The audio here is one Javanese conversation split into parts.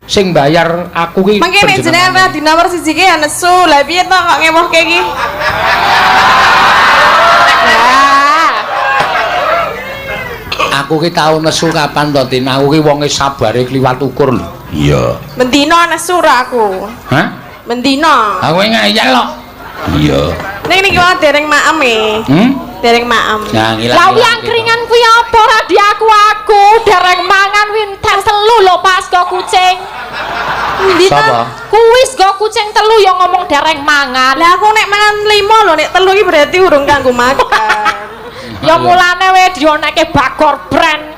sing bayar aku ki mangke nek jenengan di nomor 1 ki ya nesu lha piye to kok ngewohke iki aku ki tau nesu kapan to Tin aku ki wonge sabare kliwat ukur lho iya mendino nesu ra aku hah mendino aku ngayal kok iya ning niki wae dereng maem e dereng maem nah ngilang lah yang keringan kuwi apa ora di aku dereng mangan winten telu lho pas go kucing sapa kuwi go kucing telu yang ngomong dereng mangan lah aku nek mangan 5 lho nek 3 iki berarti urung kanggo makan ya mulane we dioneke bagor brand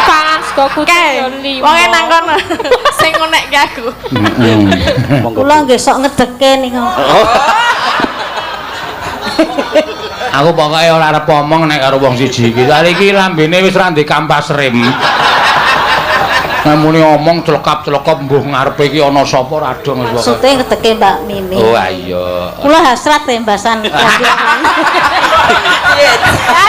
pas go kucing wong nang kono sing ngonekke aku kula nggih sok ngedeke niku aku pokoknya ora arep omong nek karo wong siji iki hari iki lambene wis ra ndek kampas rem namune omong celekap-celekap mbuh ngarepe iki ana sapa ra dong wis maksude ngedeke Mbak Mimi oh iya kula hasrat tembasan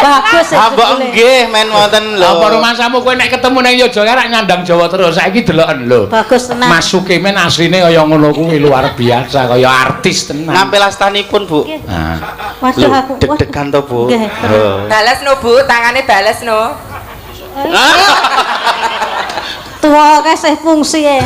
bagus mbok nggih men wonten lho apa rumasamu kowe nek ketemu ning Yogyakarta rak nyandang Jawa terus saiki deloken lho bagus tenan masuke men asline kaya ngono kuwi luar biasa kaya artis tenan nampil astanipun Bu nah waduh aku deg-degan to Bu Bales no Bu tangane bales no tua kasih fungsi e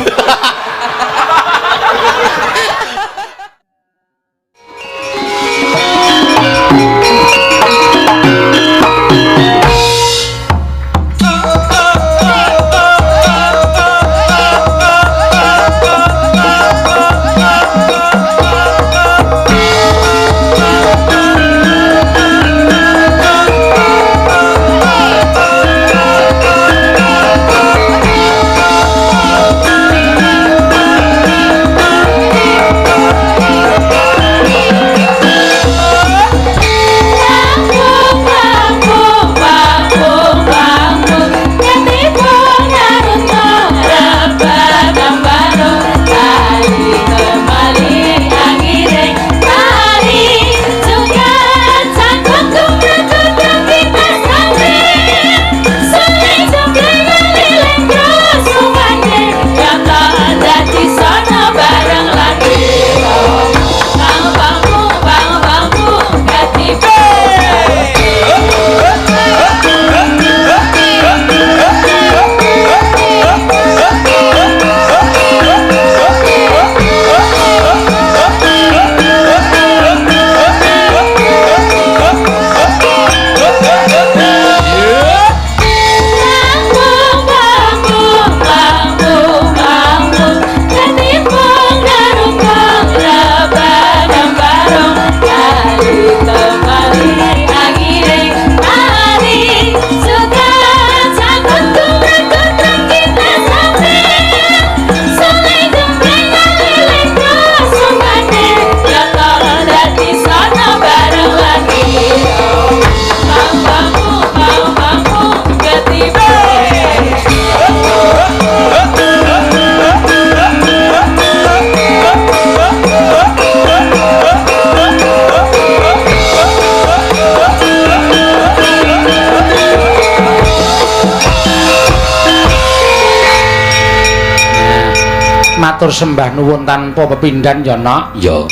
matur sembah nuwun tanpa pepindhan ya Nak ya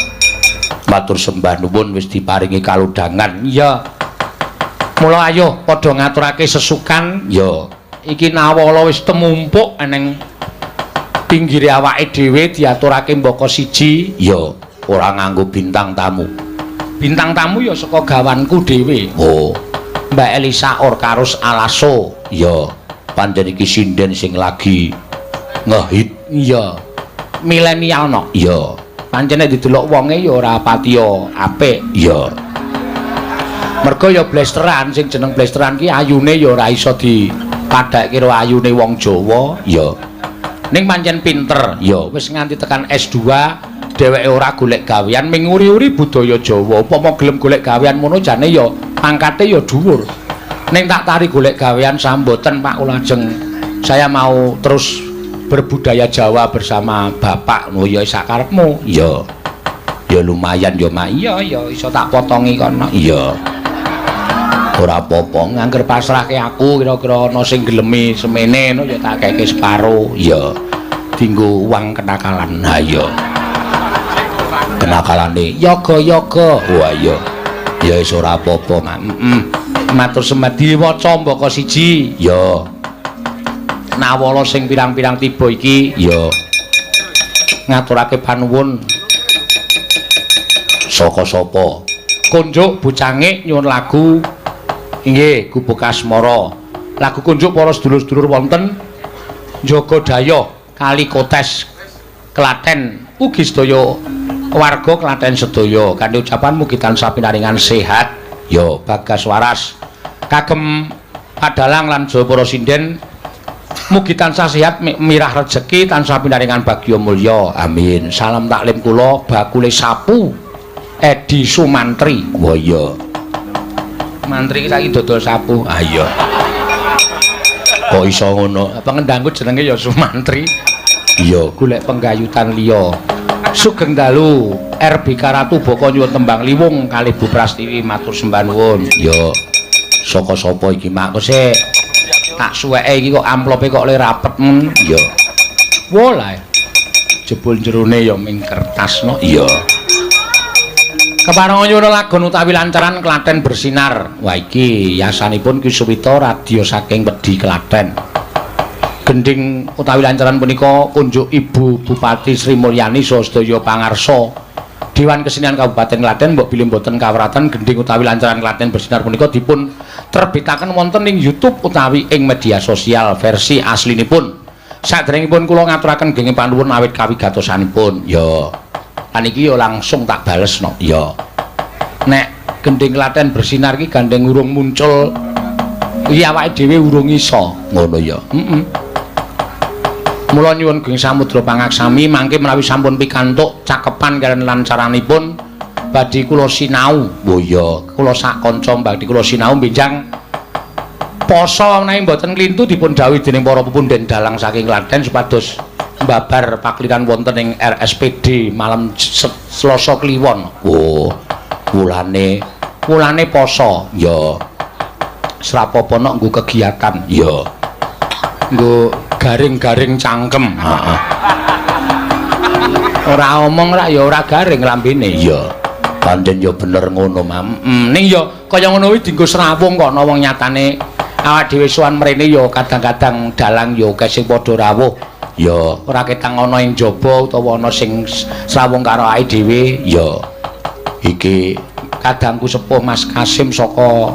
matur sembah nuwun wis diparingi kaludhangan ya mula ayo padha ngaturake sesukan ya iki nawala wis temumpuk eneng pinggire awake dhewe diaturake mbaka siji ya ora nganggo bintang tamu ya saka gawanku dhewe oh Mbak Elisa Or Karus Alaso ya pancen iki sinden sing lagi ngehit ya milenial no ya pancene didelok wonge ya ora patiya apik ya mergo ya blesteran sing jeneng blesteran ki ayune ya ora iso dipadhake karo ayune wong Jawa ya ning pancen pinter ya wis nganti tekan S2 dheweke ora golek gawean ming uri-uri budaya Jawa upama gelem golek gawean ngono jane ya pangkate ya dhuwur ning tak tari golek gawean samboten Pak Ulajeng saya mau terus berbudaya Jawa bersama Bapak lho ya sakarepmu ya ya lumayan ya Mak iya ya iso tak potongi kono iya ora apa-apa ngangger pasrahke aku kira-kira ana sing gelemi semene no ya tak keke separo ya dinggo uang kenakalan. Ha iya. Kenakalane yoga-yoga. Wah iya. Ya wis ora apa-apa, Mak. Matur sembah diwaca mbaka siji. Ya. Nawala sing pirang-pirang tiba iki ya ngaturake panuwun saka sapa? Kunjuk Bucangik nyuwun lagu inggih Gubuk Asmara. Lagu kunjuk para sedulur-sedulur wonten Jogodaya Kali Kotes Klaten ugi sedaya warga Klaten sedaya kanthi ucapan mugi tansah pinaringan sehat ya Bagas waras kagem padalang lan Jayapara sinden mugi tansah sehat mirah rejeki tansah pinaringan bagya mulya amin. Salam taklim kula bakule sapu Edi Sumantri. Wah iya. Mantri iki saiki dodol sapu. Ah iya. Kok iso ngono? Apa ngendangku jenenge ya Sumantri? Iya, golek penggayutan liya. Sugeng dalu RBK Ratu Boko nyuwun tembang liwung kalih Bu Prastiwi matur sembah nuwun. Ya. Saka sapa iki mak kok sik tak suweke iki kok amplope kok le rapet men. Ya. Wolae. Jebul jerone ya ming kertas no. Iya. Kepareng nyuwun lagon utawi lancaran Klaten bersinar. Wah iki yasanipun Ki Suwita radio saking Wedi Klaten. Gending utawi lancaran punika kunjuk Ibu Bupati Sri Mulyani saha sedaya pangarsa Dewan Kesenian Kabupaten Klaten mbok bilih mboten kawratan gending utawi lancaran Klaten bersinar punika dipun terbitaken wonten ing YouTube utawi ing media sosial versi aslinipun. Saderengipun kula ngaturaken genging panuwun awit kawigatosanipun. Ya. Lan iki ya langsung tak balesno. Ya. Nek gending Klaten bersinar iki gandeng urung muncul iki awake dhewe urung iso. Ngono ya. Mula nyuwun geng samudra pangaksami mangke menawi sampun pikantuk cakepan kaliyan lancaranipun badhe kula sinau. Oh iya, kula sak kanca badhe kula sinau benjang poso menawi mboten klintu dipun dawuhi dening para pepunden dalang saking Klaten supados mbabar pakliran wonten ing RSPD malam Selasa Kliwon. Oh, wulane poso. Ya. Srapopo nek nggo kegiatan. Ya. Nggo garing-garing cangkem. Heeh. Ora omong rak ya ora garing lambene. Iya. Pancen ya bener ngono, Mam. Ning ya kaya ngono kuwi dienggo srawung kok ana wong nyatane awak dhewe sowan mrene ya kadang-kadang dalang ya akeh sing padha rawuh. Ya ora ketang ana ing jaba utawa ana sing srawung karo awake dhewe. Ya. Iki kadangku sepuh Mas Kasim saka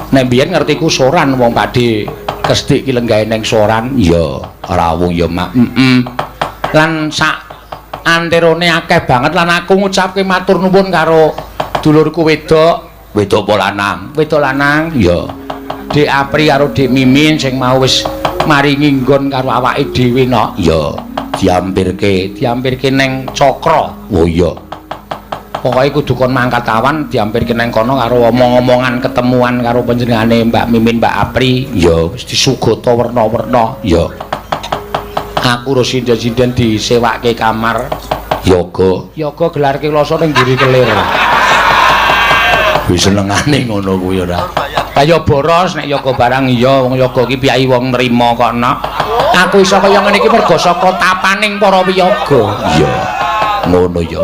nek biyen ngerti ku soran wong badhe kestik ki lenggahe ning soran. Ya rawuh ya, Mak. Lan sak anterone akeh banget lan aku ngucapke matur nuwun karo dulurku wedok apa lanang? Wedok lanang ya. Dik Apri karo Dik Mimin sing mau wis maringi nggon karo awake dhewe no. Ya, diampirke ning Cakra. Oh iya. Pokoke kudu kon mangkat awan diampirke ning kono karo omong-omongan ketemuan karo panjenengane Mbak Mimin, Mbak Apri. Ya, wis disugata werna-werna. Ya. Aku ro sinden-sinden disewake kamar yoga gelarke kloso ning mburi kelir. Wis senengane ngono kuwi ora. Kaya boros nek yoga barang iya wong yoga iki piyai wong nrimo kok nek. Aku iso kaya ngene iki mergo saka tapaning para wiyaga. Iya. Ngono ya.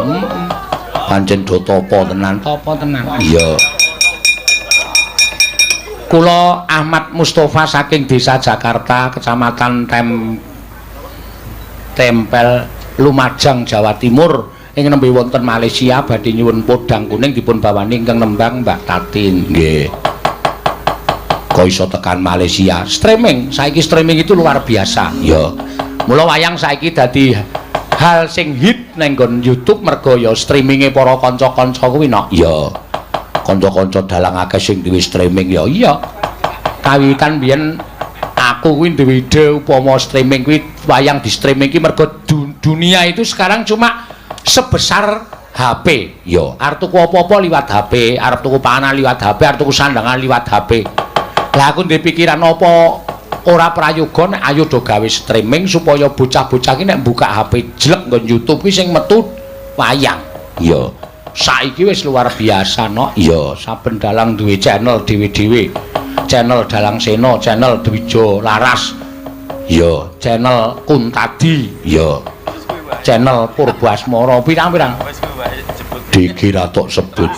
Pancen do tapa tenan. Iya. Kula Ahmad Mustofa saking Desa Jakarta, Kecamatan Tempel Lumajang, Jawa Timur. Ing nembe wonten Malaysia badhe nyuwun podang kuning dipun bawani ingkang nembang Mbak Tatin. Nggih. Kok iso tekan Malaysia? Streaming. Saiki streaming itu luar biasa. Ya. Mula wayang saiki dadi hal sing hit ning nggon YouTube mergo ya streaminge para kanca-kanca kuwi no. Ya. Kanca-kanca dalang akeh sing duwe streaming ya. Iya. Kawitan biyen aku kuwi duwe ide upama streaming kuwi wayang di streaming iki mergo dunia itu sekarang cuma sebesar HP. Yo, arep tuku apa-apa liwat HP, arep tuku panganan liwat HP, arep tuku sandangan liwat HP. Lah aku ndek pikiran apa ora prayoga nek ayo do gawe streaming supaya bocah-bocah iki nek buka HP jlek nggon YouTube kuwi sing metu wayang. Yo, saiki wis luar biasa no. Yo, saben dalang duwe channel dhewe-dhewe. Channel Dalang Sena, channel Dwijo Laras. Ya, channel Kuntadi. Ya. Channel Purbasmara pirang-pirang. Diki ra tok sebut.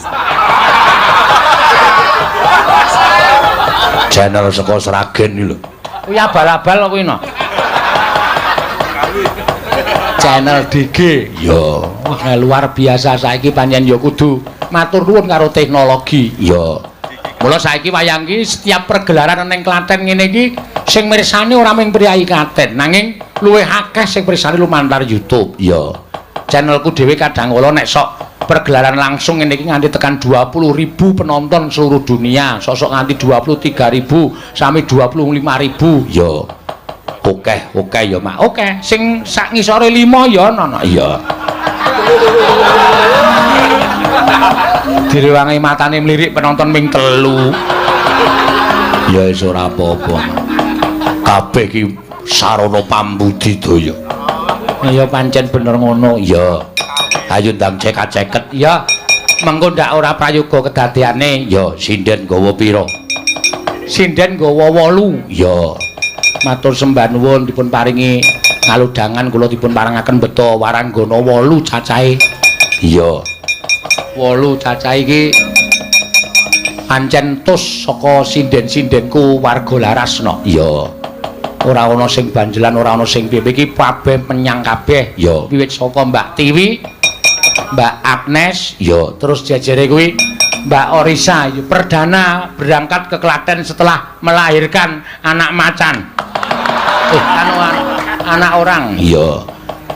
Channel saka Sragen iki lho. Kuwi abal-abal kuwi no. Channel DG. Ya, wah luar biasa saiki pancen ya kudu matur nuwun karo teknologi. Ya. Mula saiki wayang iki setiap pergelaran ning Klaten ngene iki sing mirsani ora mung priyayi Klaten, nanging luwih akeh sing mirsani lumantar YouTube. Ya. Channelku dhewe kadang kala nek sok pergelaran langsung ngene iki nganti tekan 20.000 penonton seluruh dunia, sosok nganti 23.000 sampai 25.000. Ya. Oke ya, Mak. Oke, sing sak ngisore 5 ya ana. Iya. Direwangi matane mlirik penonton ming 3. Ya wis ora apa-apa. Kabeh iki sarana pambudidaya. Ya pancen bener ngono. Ya. Ayo ndang ceket-ceket. Ya. Mengko ndak ora prayoga kedadeane. Ya, sinden gawa pira? Sinden gawa 8. Ya. Matur sembah nuwun dipun paringi ngaludangan kula dipun paringaken beto waranggana 8 cacahe. Iya. 8 cacahe iki pancen tus saka sinden-sindenku warga Larasna. Iya. Ora ana sing banjelan, ora ana sing piye iki kabeh menyang kabeh. Ya, wiwit saka Mbak Tiwi, Mbak Agnes, ya terus jajare kuwi Mbak Orisa perdana berangkat ke Klaten setelah melahirkan anak macan. Anak orang. Iya.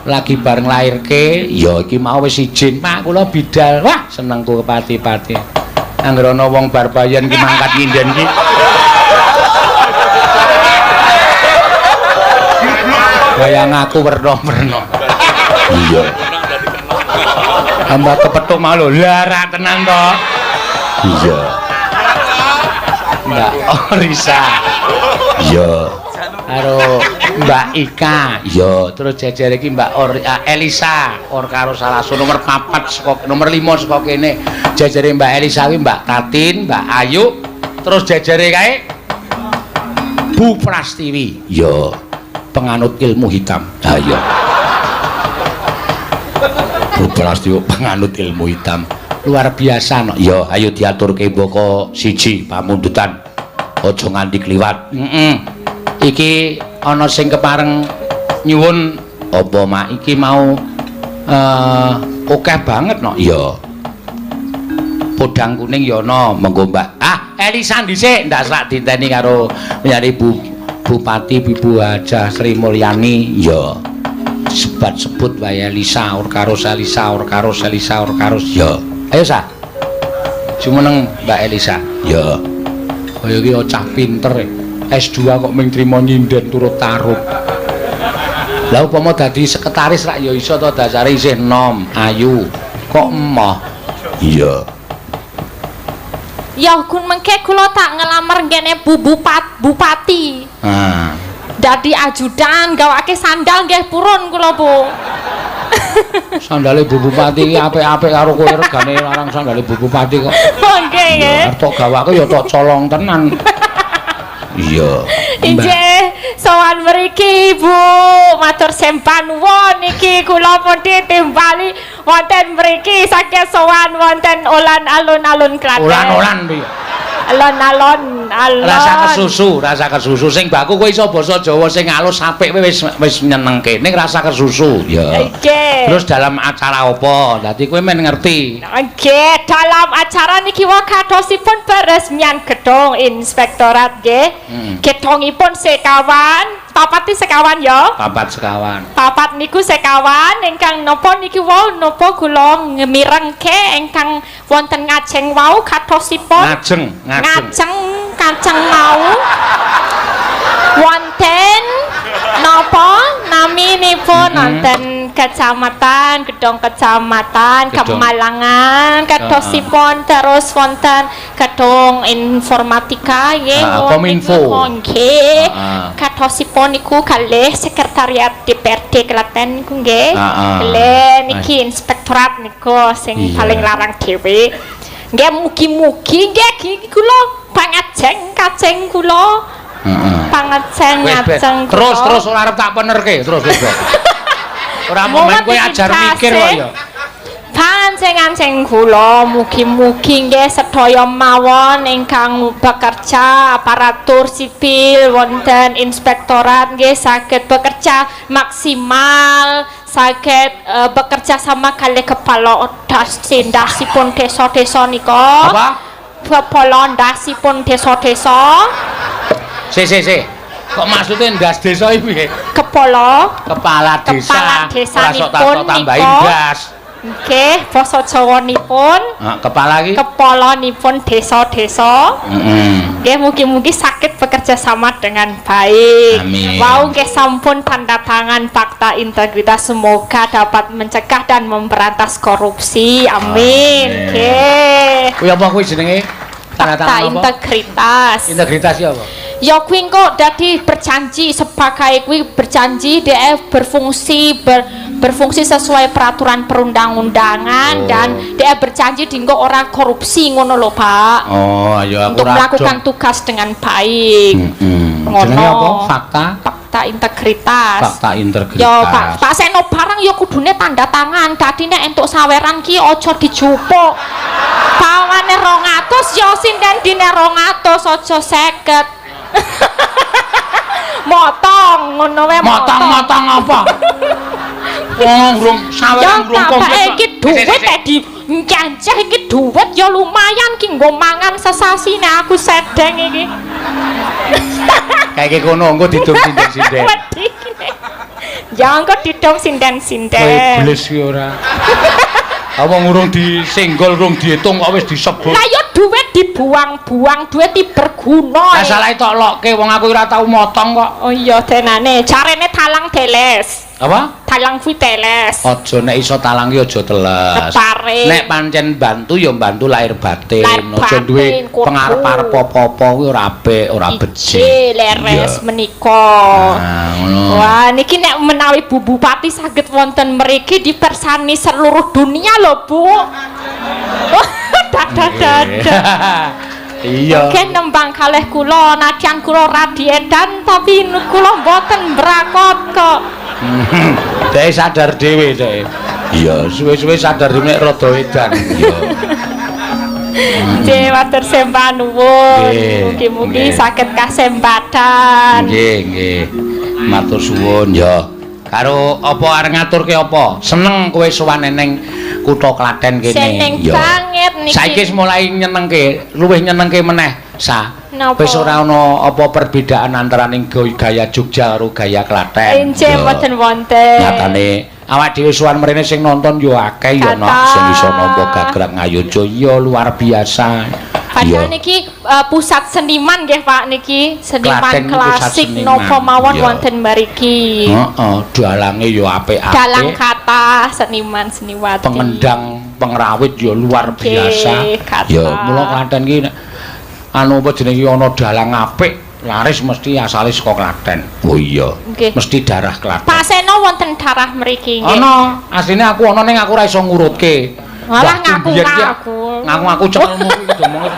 Lagi bareng lahirke, ya iki mau wis izin, Pak kula bidal. Wah, senengku kepati-pati. Angger ana wong bar bayan ki mangkat nyinden ki. Bayang aku werna-werna. Iya. Hamba kepethuk mau lho, lara tenan to. Iya. Mbak Orisa. Iya. Karo Mbak Ika. Iya, terus jajare iki Mbak Elisa, karo Salaso nomor 4 saka nomor 5 saka kene. Jajare Mbak Elisa kuwi Mbak Tatin, Mbak Ayu, terus jajare kae Bu Prastiwi. Iya. Penganut ilmu hitam. Ha iya. Bu Prastiwi penganut ilmu hitam. Luar biasa no. Ya, ayo diaturke mboko siji pamundutan. Aja nganti kliwat. Iki ana sing kepareng nyuwun apa Mak iki mau akeh banget no. Ya. Podang kuning ya ana, mengko Mbak. Elisa dhisik ndak sak dinteni karo nyari Bupati Ibu Hajah Sri Mulyani. Ya. Sebut wae Elisa, karo Elisa, karo Elisa, karo ya. Ayo Sa. Jumeneng Mbak Elisa. Ya. Kaya iki cah pinter. S2 kok mung trimo nyinden turut taruh. Lah upama dadi sekretaris rak ya iso to dasare isih enom, ayu. Kok emoh? Iya. Ya kun mengke kula tak ngelamar ngene bupati. Dadi ajudan gawake sandal nggih purun kula Bu. Sandale Bu Bupati iki apik-apik karo kowe regane larang sandale Bu Bupati kok. Nggih nggih. Tok gawake ya tok colong tenan. Iya. Injih, sowan mriki Bu, matur sembah nuwun iki kula pun ditimbali wonten mriki saking sowan wonten ulan alun-alun Klaten. Ulan-ulan piye? Alon-alon. Rasa kesusu sing baku kowe iso basa Jawa sing alus apik wis nyenengke. Ning rasa kesusu ya. Terus dalam acara apa? Dadi kowe men ngerti. Nggih, dalam acara niki wakatosipun peresmian gedung inspektorat nggih. Gedungipun sekawan, papat sekawan ya. Papat niku sekawan ingkang napa niki wau napa kula ngemirengke ingkang wonten ngajeng wau katosipun. Ngajeng kacang mau wonten napa naminipun wonten kecamatan gedung kecamatan Kemalangan katosipun terus wonten gedung informatika nggih Kominfo nggih katosipun niku kalih sekretariat DPRD Klaten niku nggih kalih niki inspektorat niku sing paling larang dhewe. Nggih mugi-mugi nggih kula pangajeng kaceng kula pangajeng ngajeng. Terus ora arep tak penerke, terus. Ora momen kowe ajar mikir kok ya. Panjenengan kula mugi-mugi nggih sedaya mawon ingkang bekerja aparatur sipil wonten inspektorat nggih saged bekerja maksimal, saged bekerja sama kali kepala dasipun desa-desa nika. Apa? Kepala dasipun desa-desa. Si. Kok maksudnya ndas desa iki piye? Kepala desa. Ora sok tak tambahi das. Nggih, basa Jawanipun. Kepala iki? Kepalanipun desa-desa. Nggih, mugi-mugi saged bekerja sama dengan baik. Amin. Wau nggih sampun tanda tangan fakta integritas, semoga dapat mencegah dan memberantas korupsi. Amin. Nggih. Kuwi apa kuwi jenenge? Fakta integritas. Integritas ya apa? Ya kuwi kok dadi berjanji sebagai kuwi berjanji dia berfungsi sesuai peraturan perundang-undangan dan dia berjanji dinggo orang korupsi ngono lho Pak. Oh, ya aku untuk melakukan tugas dengan baik. Jenenge apa? Fakta integritas. Fakta integritas. Ya Pak Seno barang ya kudune tanda tangan. Dadi nek entuk saweran ki aja dijupuk. Bawane 200 ya sinden dine 200 aja 50. Motong ngono wae motong apa? Wong urung saweran urung komplit. Ya iki dhuwit di ncanceh iki dhuwit ya lumayan ki nggo mangan sesasi nek aku sedeng iki. Kayak kono engko didum sinden-sinden. Ya engko didum sinden-sinden. Kowe bles ki ora. Apa ngurung disenggol urung diitung kok wis disebut. Lah ya dhuwit dibuang-buang, dhuwit berguna. Lah salah tok lokke wong aku ora tau motong kok. Oh iya denane, carane talang teles. Apa? Talang kuwi teles. Aja nek iso talang ki aja teles. Kepare. Nek pancen bantu ya bantu lahir batin. Aja duwe pengarep-arep apa-apa kuwi ora apik, ora becik. Leres menika. Nah, ngono. Wah, niki nek menawi Bu Bupati saged wonten mriki dipersani seluruh dunia lho, Bu. Dadah. Iya. Mungkin nembang kalih kula nadyan kula radiedan tapi kula mboten brakot kok. Dek sadar dhewe dek. Iya, suwe-suwe sadar dhewe nek rada edan. Iya. Nggih, matur sembah nuwun. Mugi-mugi saged kasembatan. Nggih. Matur suwun ya. Karo apa arep ngaturke apa? Seneng kowe sowan ning kutha Klaten kene. Seneng banget niki. Saiki wis mulai nyenengke, luwih nyenengke meneh, Sa. Napa? Wis ora ana apa perbedaan antaraning gaya Jogja karo gaya Klaten. Injih mboten wonten. Nyatane awak dhewe sowan mrene sing nonton yo akeh ya nok sing iso nampa gagrag ngayojo ya luar biasa. Padahal niki pusat seniman nggih Pak niki, seniman Klaten klasik napa mawon wonten mriki. Heeh, dalange yo apik-apik. Dalang kata seniman seniwati. Pengendang pengrawit yo luar biasa. Ya mula Klaten ki anu apa jenenge ana dalang apik laris mesti asale saka Klaten. Oh iya. Mesti darah Klaten. Pak Seno wonten darah mriki nggih. Ana, asline aku ana ning aku ora iso ngurutke. Malah ngaku-ngaku. Ngaku-ngaku cekelmu iki domong.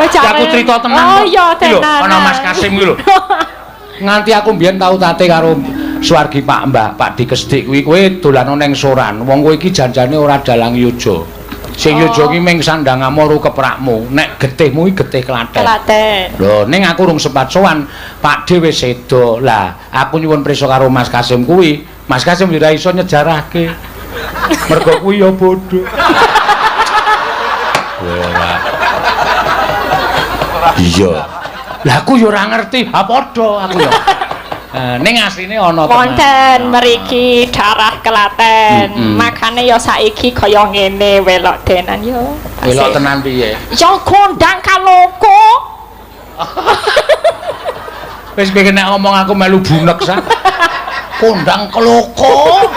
Aku cerita tenan. Oh iya tenan. Ana Mas Kasim iki lho. Nganti aku mbiyen tau tate karo Suwargi Pak Mbah, Pak Dikesdik kuwi kowe dolan ning soran. Wong kowe iki janjane ora dalang yoja. Sing yoja ki ming sandhangamu ru keprakmu. Nek getihmu iki getih Klaten. Lho, ning aku urung sempat sowan. Pak Dhewe sedo. Lah, aku nyuwun prisa karo Mas Kasim kuwi. Mas Kasim ora iso nyejarahke. Mergo kuwi ya bodho. Ora. Iya. Lah aku ya ora ngerti, ha padha aku ya. Ning asline ana wonten mriki darah Klaten. Makane ya saiki kaya ngene welok tenan yo. Welok tenan piye? Ya kondang kaloko. Wis pengen nek ngomong aku melu bunek sa. Kondang keloko.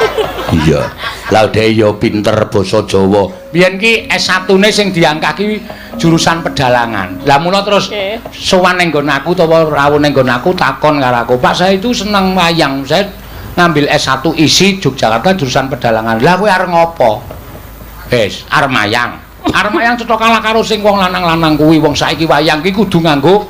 Iya. Lah dhek ya pinter basa Jawa. Biyen ki S1-ne sing diangkat ki jurusan pedalangan. Lah mula terus sowan ning nggon aku utawa rawuh ning nggon aku takon karo aku, "Pak, saya itu seneng wayang. Saya ngambil S1 isi Yogyakarta jurusan pedalangan." Lah kowe arep ngopo? Wis, arep mayang. Arep mayang cetha kalah karo sing wong lanang-lanang kuwi. Wong saiki wayang ki kudu nganggo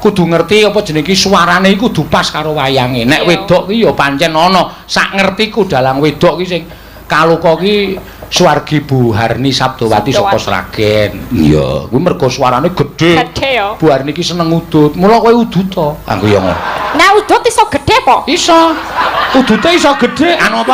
kudu ngerti apa jenenge iki suarane iku kudu pas karo wayange. Nek wedok ki ya pancen ana sak ngertiku dalang wedok ki sing kaluka ki Suwargi Bu Harni Sabdowati saka Sragen. Iya, kuwi mergo suarane gedhe. Gedhe ya. Bu Harni ki seneng udut. Mula kowe udut to. Aku ya ngono. Nah, udut iso gedhe po? Iso. Udute iso gedhe. Anu apa?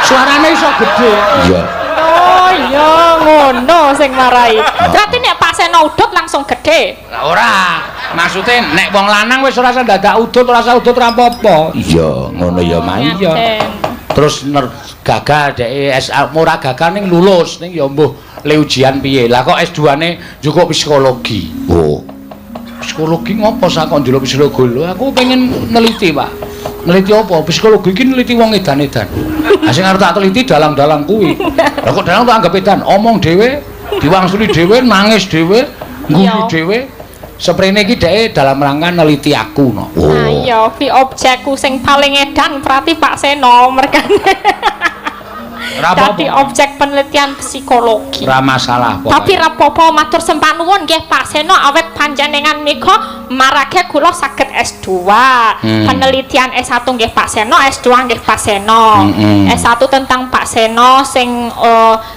Suarane iso gedhe. Iya. Oh iya, ngono sing marai. Berarti nek Pak Seno udut langsung gedhe. Ora. Maksude nek wong lanang wis ora usah dadak udut, ora usah udut ora apa-apa. Iya, ngono ya Mai ya. Terus gagal dhek ora gagal ning lulus ning ya mbuh le ujian piye. Lah kok S2-ne njukuk psikologi. Oh. Psikologi ngopo sak kok ndelok psikologi? Lho aku pengen neliti, Pak. Neliti apa? Psikologi iki neliti wong edan-edan. Lah sing arep tak teliti dalang-dalang kuwi. Lah kok dalang tak anggap edan, omong dhewe, diwangsuli dhewe, nangis dhewe, guyu dhewe. Seprene iki dhek dalam rangka neliti aku no. Oh. Nah iya, pi objekku sing paling edan berarti Pak Seno mergane. Dadi objek penelitian psikologi. Ora masalah pokoknya. Tapi rapopo matur sembah nuwun nggih Pak Seno awet panjenengan nika marake kula saged S2. Penelitian S1 nggih Pak Seno, S2 nggih Pak Seno. S1 tentang Pak Seno sing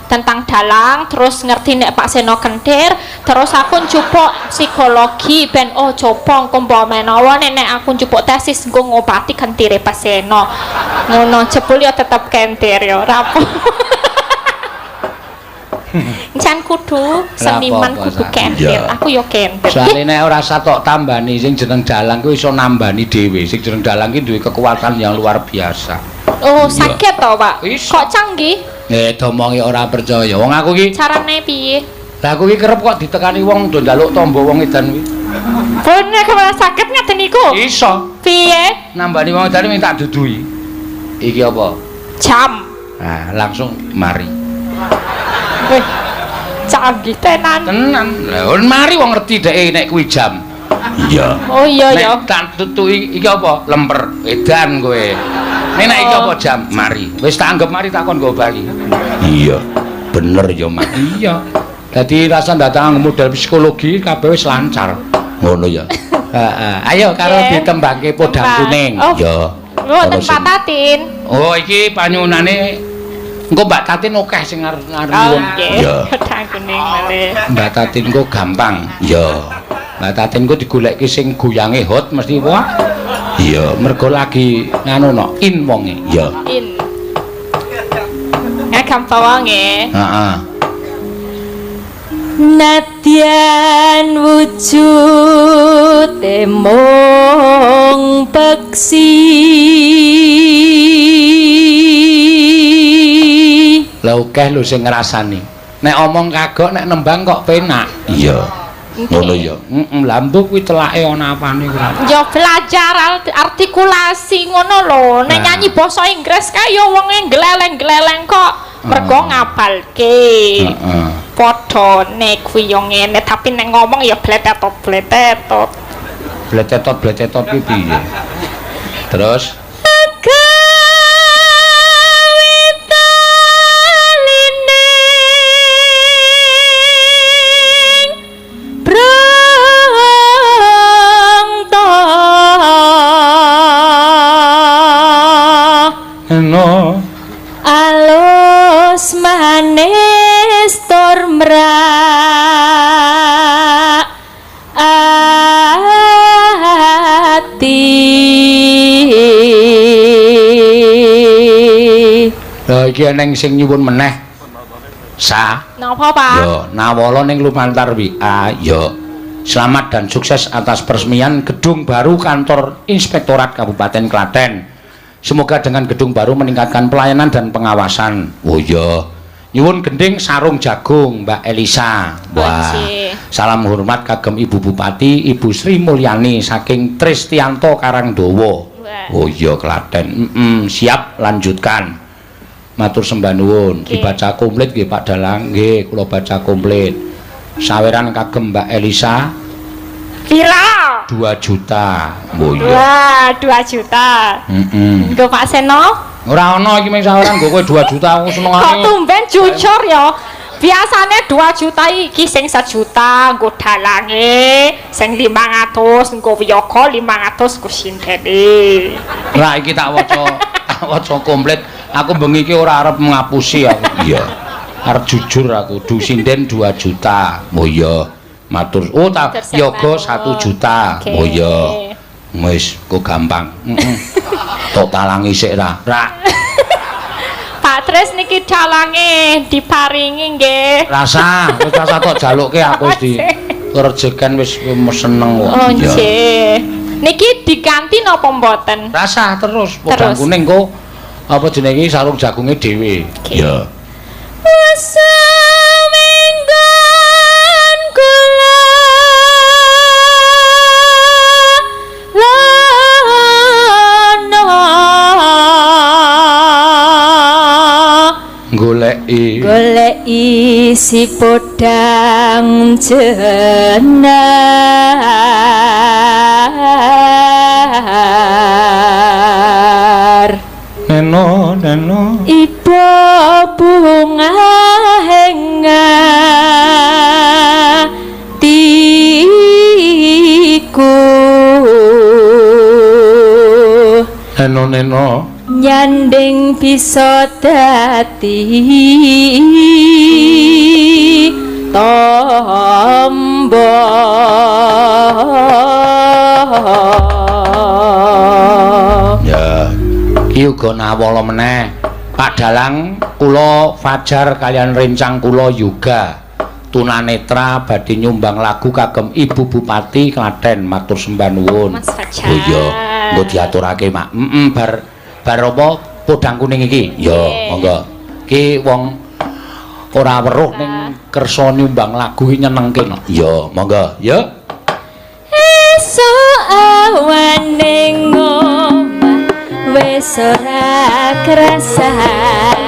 tentang dalang, terus ngerti nek Pak Seno kentir, terus aku njupuk psikologi ben coba engko menawa nek aku njupuk tesis nggo ngobati kentire Pak Seno. Ngono jebul ya tetep kentir ya rapo. Jan kudu seniman kudu kentir. Aku yo kentir. Soale nek ora satok tambani sing jeneng dalang kuwi iso nambani dhewe. Sing jeneng dalang ki duwe kekuatan yang luar biasa. Oh, sakit to, Pak? Kok canggih? Domongi ora percaya. Wong aku ki carane piye? Lah aku ki kerep kok ditekani wong do njaluk tombo wong edan kuwi. Bener kepala sakit ngaten niku? Iso. Piye? Nambani wong edan minta dudui. Iki apa? Jam. Nah, langsung mari. Wih, canggih tenan. Tenan. Lah mari wong ngerti dhek nek kuwi jam. Iya. Oh iya ya. Nek tak tutuki iki apa? Lemper edan kowe. Nek iki apa jam? Mari. Wis tak anggap mari takon nggo bali. Iya. Bener ya, Mas. Iya. Dadi rasa datang modal psikologi kabeh wis lancar. Ngono ya. Heeh. Ayo karo ditembangke podang kuning. Ya. Oh, Mbak Tatin. Oh, iki panyunane engko Mbak Tatin akeh sing ngarep-ngarep. Oh, nggih. Podang kuning malih. Mbak Tatin ku gampang. Ya. Mbak Tatin ku digoleki sing goyange hot mesti wah. Iya, mergo lagi nganu no, in wonge. Ya. In. Gampang wonge. Heeh. Nadyan wujud mung peksi. Lah akeh lho sing ngrasani. Nek omong kagok nek nembang kok penak. Iya. Ngono ya. Lambung kuwi telake ana apane kuwi. Ya belajar artikulasi ngono lho. Nek nyanyi basa Inggris kae ya wonge gleleng-gleleng kok. Mergo ngapalke. Heeh. Padane kuwi yo ngene tapi nek ngomong ya bletetot-bletetot. Bletetot-bletetot kuwi piye? Terus no alus manis tur mrak ati. Lah iki eneng sing nyuwun meneh. Napa, Pak? Yo, nawala ning lumantar WA. Yo. Selamat dan sukses atas peresmian gedung baru kantor Inspektorat Kabupaten Klaten. Semoga dengan gedung baru meningkatkan pelayanan dan pengawasan. Oh iya. Nyuwun gending sarung jagung Mbak Elisa. Wah. Salam hormat kagem Ibu Bupati Ibu Sri Mulyani saking Tristianto Karangdowo. Oh iya Klaten. Siap lanjutkan. Matur sembah nuwun. Dibaca komplit nggih Pak Dalang. Nggih, kula baca komplit. Saweran kagem Mbak Elisa. Pira? 2 juta. Oh iya. Wah, 2 juta. Nggo Pak Seno? Ora ana iki mung saweran nggo kowe 2 juta aku senengane. Kok tumben jujur ya. Biasane 2 juta iki sing 1 juta nggo dalange, sing 500 nggo wiyaga 500 ku sindene. Lah iki tak waca komplit. Aku bengi iki ora arep ngapusi aku. Iya. Arep jujur aku, du sinden 2 juta. Oh iya. Matur. Oh tak yoga 1 juta. Oh iya. Wis kok gampang. Tok talangi sik ra. Pak Tris niki dalange diparingi nggih. Rasa, wis rasa tok jalukke aku wis di rejekan wis seneng kok. Oh nggih. Niki diganti napa mboten? Rasa terus podang kuning kok apa jenenge sarung jagunge dhewe. Ya. Semingguan kula goleki si podang jenar neno ibu bunga henga tiku neno nyanding bisa dadi tombo ya iki uga nawala meneh Pak Dalang kula Fajar kalian rencang kula Yoga tunanetra badhe nyumbang lagu kagem Ibu Bupati Klaten matur sembah nuwun. Mas Fajar. Oh iya engko diaturake Mak. Bar apa podang kuning iki? Ya, monggo. Ki wong ora weruh ning kersa nyumbang lagu iki nyenengke. Ya, monggo, ya. Esuk awan ning omah wis ora krasan.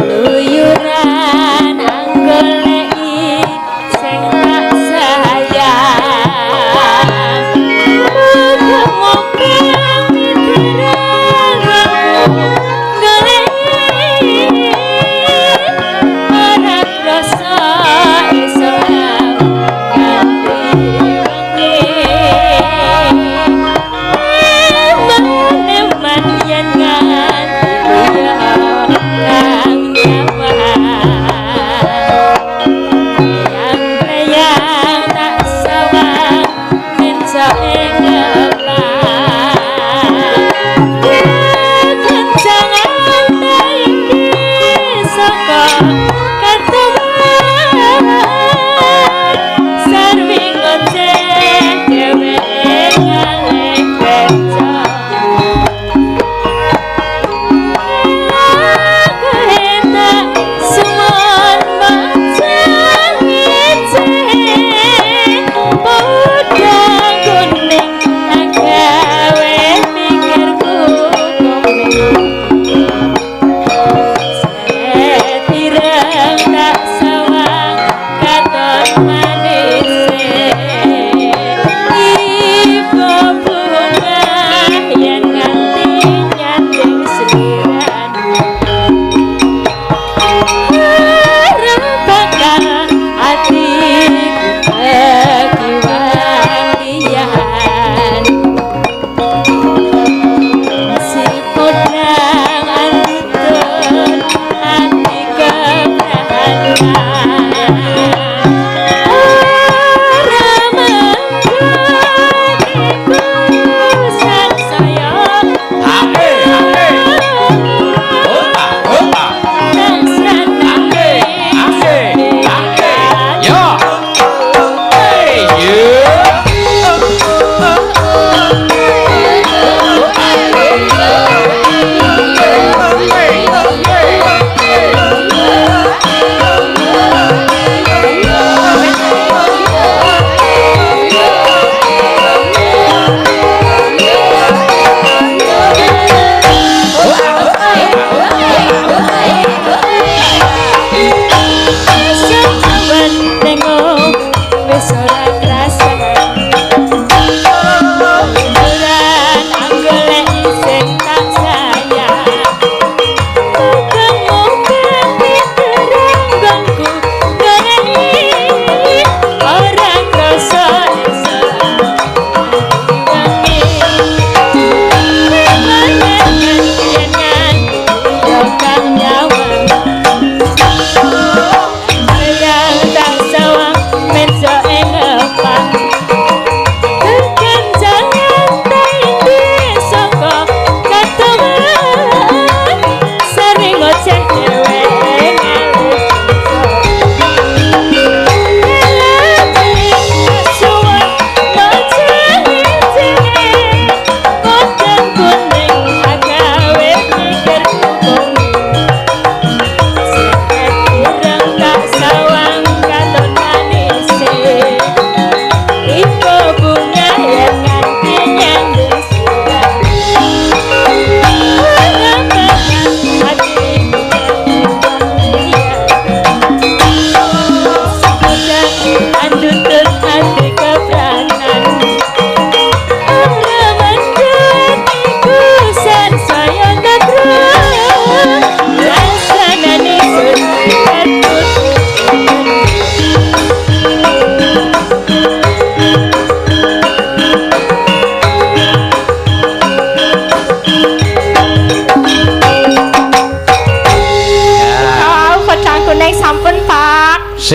Luyuran anggoleki sing tak sayang. Muga-muga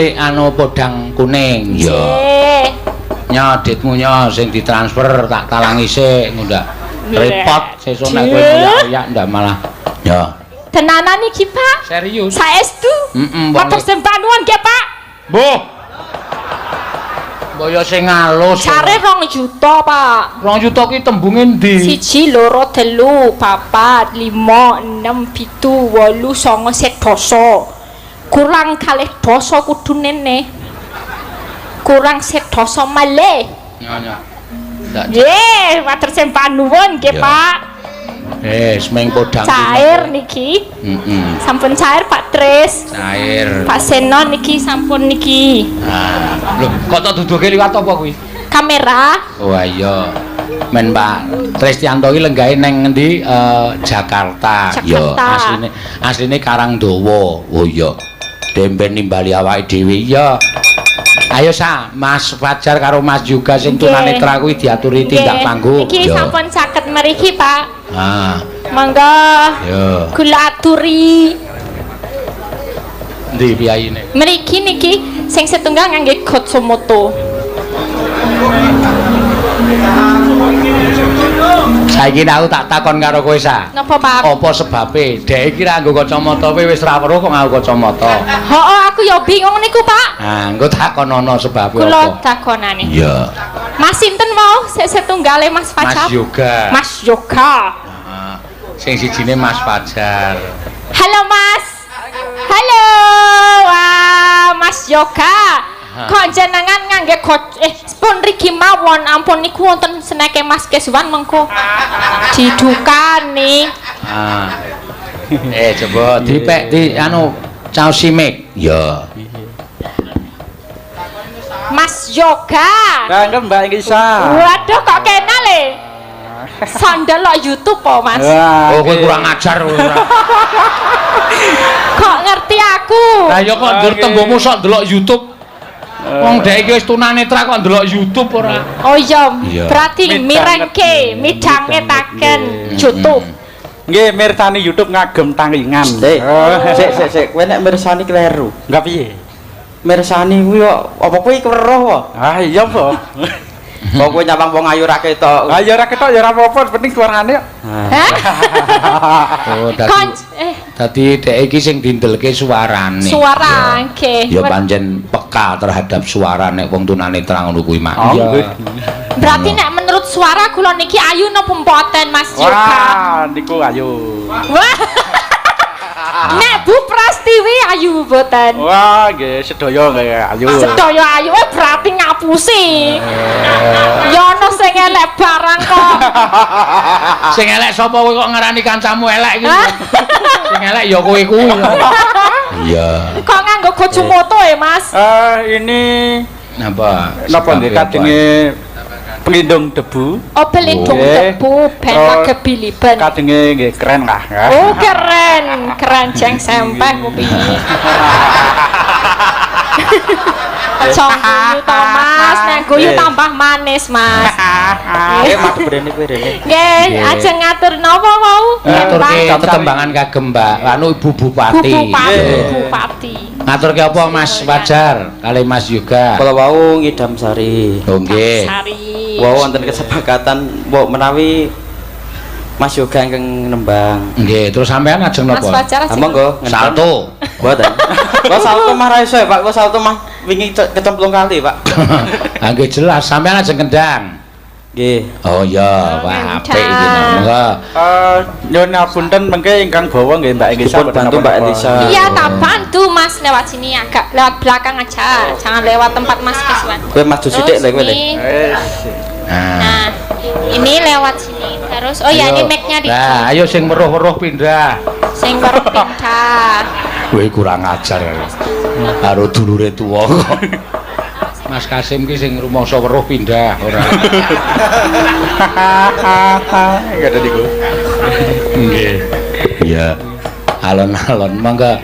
Sik anu podang kuning. Ya. Nya ditmu nya sing ditransfer tak talangi sik ngundak. Repot sesuk nek kowe ya ndak malah. Ya. Tenanan iki, Pak? Serius. Saestu? Matur sembah nuwun nggih, Pak. Mbuh. Boyo sing alus. Care 2 juta, Pak. 2 juta ki tembunge ndi? 1, 2, 3, 4, 5, 6, 7, 8, 9, 10. Kurang kalih dosa kudu nene. Kurang sedoso malih. Nya. Nggih, matur sembah nuwun nggih, Pak. Semeng podang Cair niki. Sampun cair, Pak Tris. Cair. Pak Seno niki sampun niki. Lho, kok tak duduke liwat apa kuwi? Kamera. Oh iya. Men Pak Tristianto iki lenggahe nang ngendi? Jakarta. Ya, asline Karangdawa. Oh iya. Demben nimbali awake dhewe ya. Ayo sa, Mas Fajar karo Mas juga sing tunanetra kuwi diaturi tindak panggung. Iki sampun saged mriki, Pak. Monggo. Yo. Kula aturi. Ndi piyayine? Mriki niki sing setunggal ngangge Gotsumoto. Saiki aku tak takon karo kowe sa. Napa, Pak? Apa sebabe? Dek iki ra nggo kacamata kowe wis ra weruh kok nganggo kacamata. Hooh, aku ya bingung niku, Pak. Engko takonono sebabe apa? Kula takonane. Iya. Mas sinten mau sik setunggale Mas Fajar? Mas Yoga. Mas Yoga. Sing sijine Mas Fajar. Halo, Mas. Halo. Wah, Mas Yoga. Kok jenengan ngangge pun riki mawon ampun niku wonten seneke Mas Keswan mengko didukani. Coba dipek di anu caos simik. Ya. Mas Yoga. Kangen Mbak Gisa. Waduh kok kenal e. Sandal lo YouTube po, Mas. Oh, kowe kurang ajar ora. Kok ngerti aku? Lah ya kok ndur tembungmu sok ndelok YouTube. Wong dhek iki wis tunanetra kok ndelok YouTube ora. Oh iya, berarti mirengke, midhangetaken YouTube. Nggih, mirsani YouTube ngagem tangingan. Sik, kowe nek mirsani kleru. Enggak piye? Mirsani kuwi kok apa kuwi weruh kok? Iya, Po. Kok kowe nyawang wong ayu ra ketok. Ya ora ketok ya ora apa-apa, penting suarane kok. Hah? Oh, dadi dhek iki sing dindelke suarane. Suara nggih. Ya pancen peka terhadap suara nek wong tunanetra ngono kuwi mak. Berarti nek menurut suara kula niki ayu napa mboten Mas Yoga? Wah, niku ayu. Wah. Nek Bu Prastiwi ayu mboten. Wah, nggih sedaya nggih ayu. Sedaya ayu berarti ngapusi. Ya ono sing elek barang kok. Sing elek sapa kowe kok ngarani kancamu elek iki? Sing elek ya kowe kuwi. Iya. Kok nganggo Gotsumoto Mas? Ini napa? Napa nggih kadenge pelindung debu. Oh, pelindung debu ben kebiliben. Kadenge nggih keren lah. Oh, keren. Keren jeng sempeh kuwi. Congguyu to Mas, nek guyu tambah manis Mas. Nggih, madhep rene kowe rene. Nggih, ajeng ngatur napa wau? Ngaturke tetembangan kagem Mbak anu Ibu Bupati. Bupati. Ngaturke apa Mas Fajar kali Mas Yoga? Kala wau ngidam sari. Oh nggih. Sari. Wau wonten kesepakatan mbok menawi Mas Yoga ingkang nembang. Nggih, terus sampean ajeng napa? Mas Fajar ajeng. Monggo Salto. Mboten. Kok salto mah ra iso ya, Pak. Kok salto mah wingi kecemplung kali, Pak. Ah nggih jelas, sampean ajeng kendang. Nggih. Oh iya, wah apik iki monggo. Nyuwun apunten mengke ingkang bawa nggih Mbak Elisa. Dipun bantu Mbak Elisa. Iya, tak bantu Mas lewat sini agak lewat belakang aja. Jangan lewat tempat Mas Keswan. Kowe maju sithik lho kowe. Nah, ini lewat sini terus. Oh ya, ini mic-nya di. Nah, ayo sing weruh-weruh pindah. Sing weruh pindah. Kowe kurang ajar karo dulure tuwa kok. Mas Kasim ki sing rumangsa weruh pindah ora. Enggak ada niku. Nggih. Iya. Alon-alon mangga.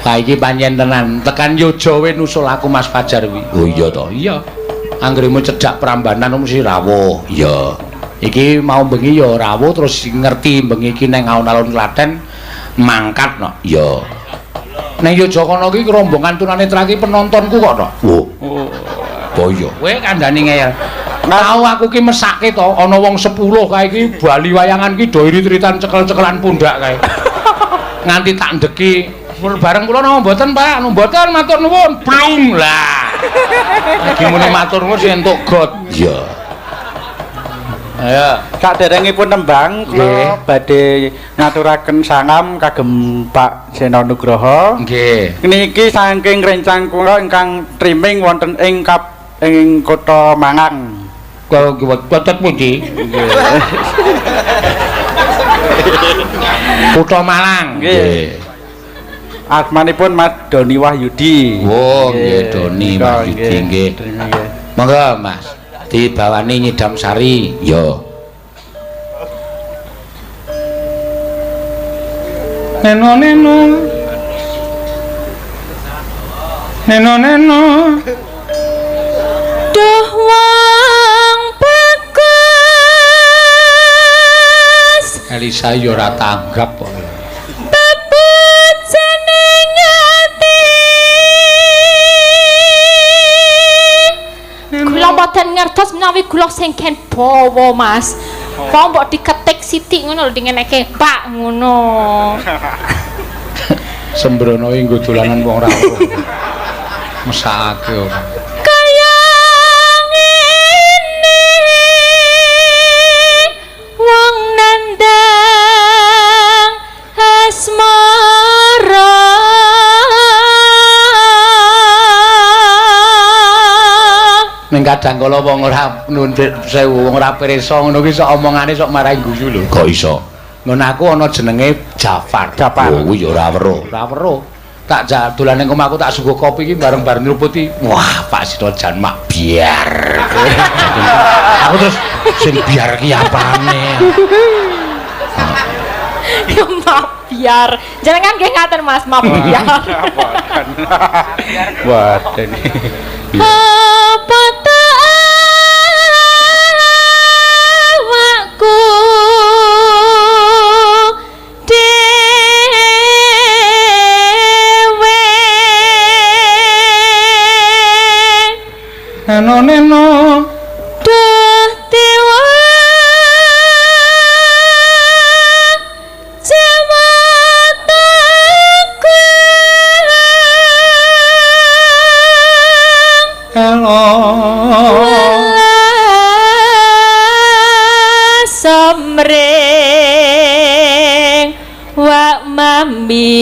Saiki pancen tenan, tekan Yojo we nusul aku Mas Fajar kuwi. Oh iya to, iya. Anggremu cedhak Prambanan mesti rawuh. Iya. Iki mau bengi ya rawuh terus ngerti bengi iki nang alun-alun Klaten mangkat no. Iya. Ning Yogyakarta iki rombongan tunanetra iki penontonku kok to. Oh iya. Kowe kandhani ngeyel. Tau aku ki mesake to ana wong 10 kae iki bali wayangan ki do irit-iritan cekel-cekelan pundak kae. Nganti tak ndeki bareng kula napa mboten Pak? Anu mboten matur nuwun. Blung lah. Lagi muni matur nuwun sing entuk got. Iya. Ayo, Saderengipun nembang kula badhe ngaturaken sangam kagem Pak Seno Nugroho. Nggih. Niki saking rencang kula ingkang streaming wonten ing Kota Mangang. Kota pundi? Kutha Malang. Nggih. Asmanipun Mas Doni Wahyudi. Oh, nggih Doni Wahyudi nggih. Monggo Mas, dibawani nyidam sari. Yo. Neno. Duh wong bagus Elisa yo ora tanggap kok. bebut jeneng ati kula mboten ngertos menawi kula sing ken bawa Mas. Kok mbok diketik sithik ngono lho dingeneke Pak ngono. Sembrono iki nggo dolanan wong ra weruh. Mesake ora. Kaya ngene wong nandang asmara Ning kadang kala wong ora nuntut sewu wong ora pirsa ngono ki sok omongane sok marahi guyu lho. Kok iso? Ngono aku ana jenenge Jafar. Oh kuwi ya ora weruh. Ora weruh. Tak dolane omahku tak sungguh kopi iki bareng-bareng nyruputi. Wah, Pak Sito jan mak biar. Aku terus sing biar ki apane? ya maaf biar jenengan nggih ngaten Mas maaf biar Waduh. apa tak awakku dewe Neno duh dewa Somring wak mambi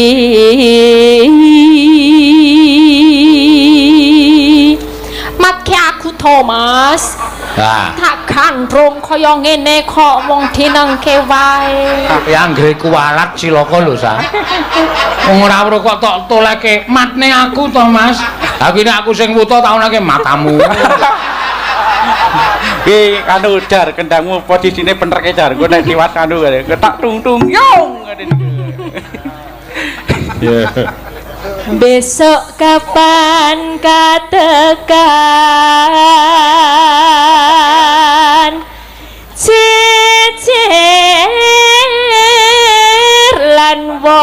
matke aku Thomas tak gandrung kaya ngene kok wong dinengke wae tapi anggere kuwalat cilaka lho sa wong ora weruh kok tok toleke matne aku to Mas ha kene aku sing wuta tak onake matamu Ki anu dar kendangmu posisine penerke dar engko nek liwat anu ketak tung yong besok kapan katekan cecer lan wong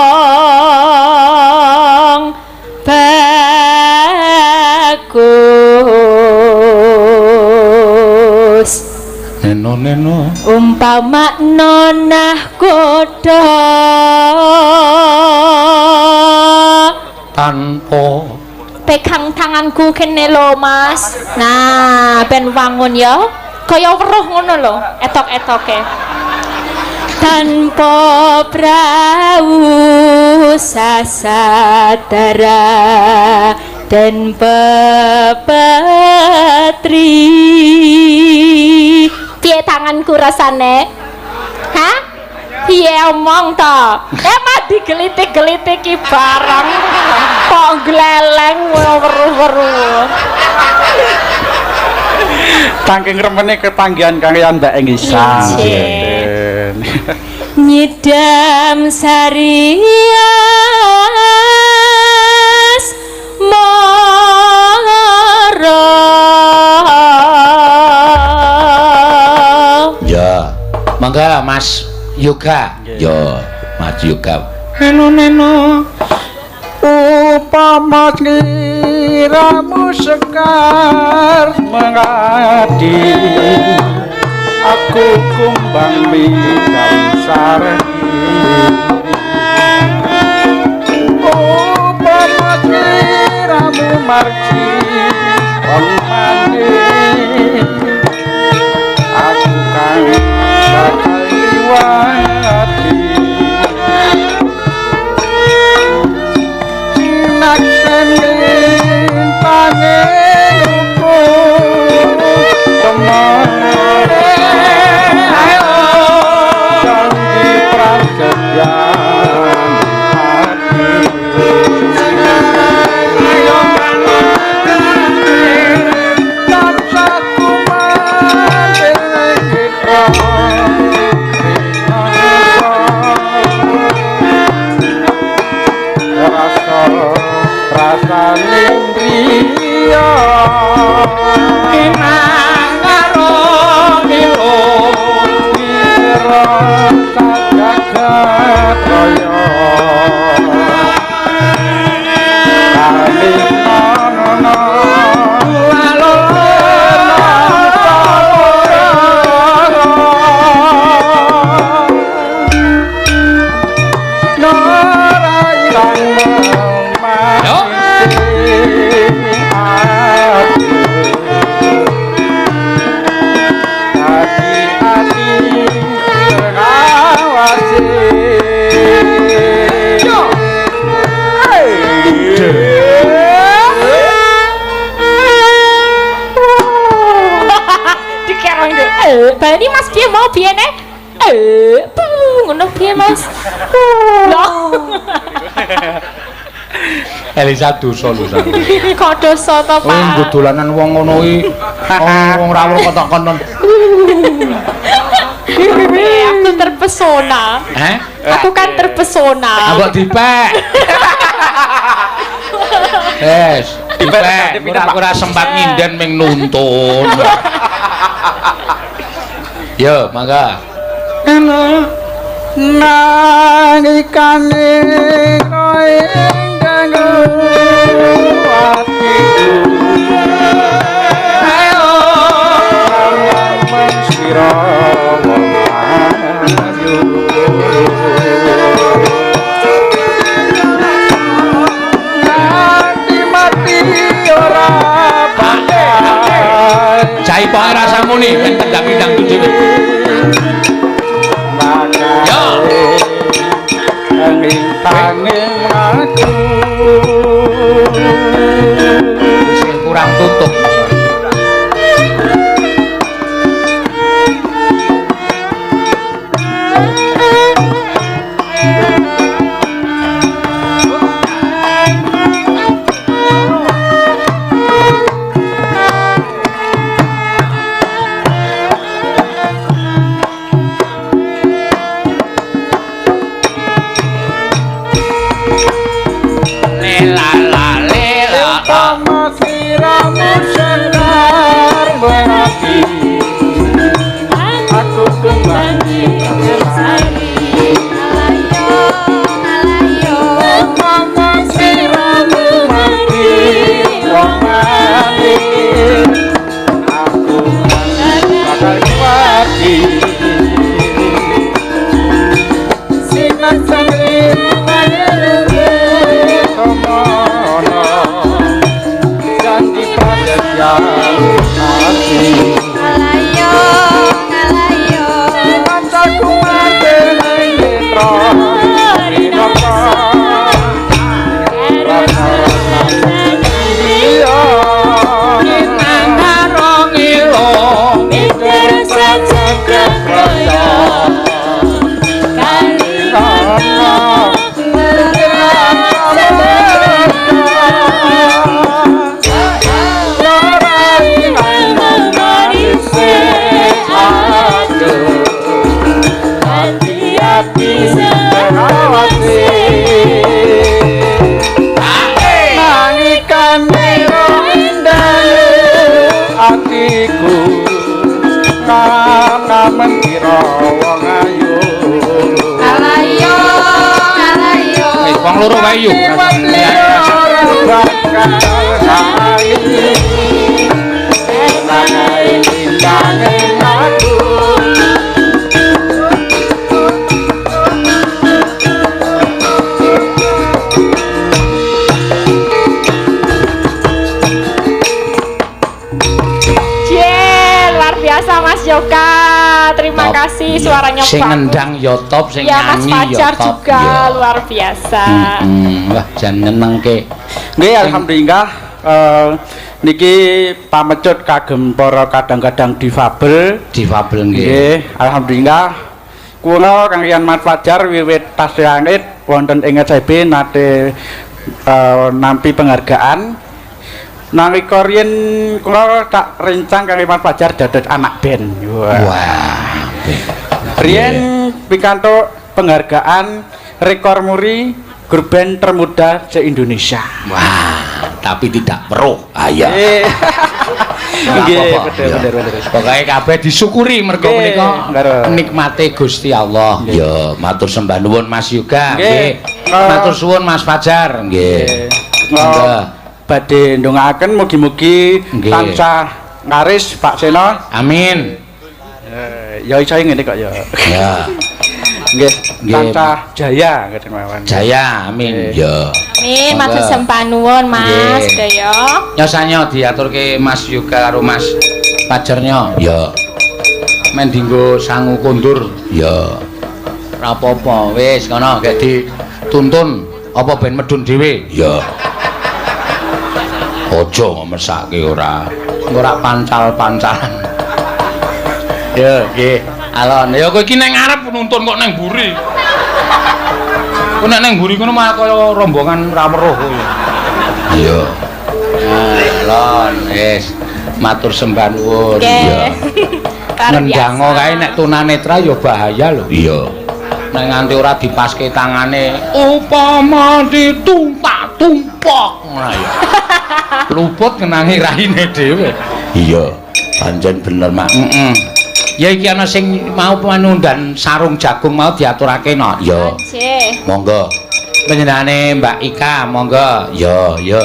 bagus neno umpama nonah kodho tanpa pegang tanganku kene lho Mas nah ben wangun ya kaya weruh ngono lho etok-etoke tanpa prau sasatara dan pepetri piye tanganku rasane hah piye omong to emang digelitik-gelitik ki barang kok gleleng weruh-weruh saking remene ketanggihan kalian Mbak Engisa nyidam sarias moro ya mangga Mas Yoga yo Mas Yoga neno upama ngiramu sekar mengadi aku kumbang bidang sareni upama ngiramu marji omane aku kang bakal liwati naksenin pangeruku temare ayo janji prasetyan hati ayo tansah kumandir kita rasa lindriya kinang karo milo wira jagat raya kalinono Bani Mas piye mau piye nek? Ngono piye Mas? Loh. Elisa dosa lho sampe. Kok dosa to, Pak? Nggo dolanan wong ngono iki. Wong rawuh kotok konon. Aku terpesona. Aku kan terpesona. Mbok dipek. Dipek. Ora sempat nginden ming nuntun. Yo, mangga. Nangikane koe ganggu atiku ayo mensira wong ayu mati ora pandai Jai poe rasamu nih ben tendang-tendang dhewe. Yo. Angin aku sing kurang tutup. Wong loro wae yo. bakal nangis nangis nangis aku Luar biasa Mas Yoga. Terima kasih suaranya sing bagus. ngendang ya top, sing Ya Mas nyanyi ya Fajar top. juga Ya. luar biasa. Wah, jan nyenengke. nggih alhamdulillah niki pamecut kagem para kadang-kadang difabel Difabel nggih. nggih alhamdulillah kula kaliyan Mas Fajar wiwit tasih langit wonten ing SCB nate nampi penghargaan nalika riyen kula tak rencang kali Mas Fajar dados anak band. Wah. Riyen pikantuk penghargaan rekor muri grup band termuda se-Indonesia. Wah, tapi tidak pro. Iya. Nggih, Nggih, bener. Pokoke kabeh disyukuri mergo Nggih, menika bener. nikmate Gusti Allah. Ya, matur sembah nuwun Mas Yoga. Nggih. Nggih. Matur suwun Mas Fajar. Nggih. Monggo. Badhe ndongaaken mugi-mugi Nggih. tansah laris Pak Seno. Amin. Ya iso ngene kok ya. Ya. Nggih, Nggih. tansah jaya ngeten mawon. Jaya, amin. Ya. Amin, Monggo. matur sembah nuwun Mas Nggih. Daya. Nyosanya diaturke Mas Yoga karo Mas Fajarnya. Ya. Men dinggo sangu kondur. Ya. Ora apa-apa, wis kono gek dituntun apa ben medun dhewe. Ya. Aja mesake ora pancal-pancalan. Ya, nggih. Alon, ya kowe iki ning ngarep nuntun kok ning mburi. Kok nek ning mburi kono malah kaya rombongan ra weruh kowe. Iya. Alon, wis matur sembah nuwun. Nggih. Ngendango kae nek tunanetra ya bahaya lho. Iya. Nek nganti ora dipaske tangane upama ditumpak-tumpak ngono ya. Luput ngenangi raine dhewe. Iya, pancen bener mak. Ya iki ana sing mau panundan sarung jagung mau diaturake no. Ya. Nggih. Monggo. Panjenengane Mbak Ika, monggo. Ya, ya.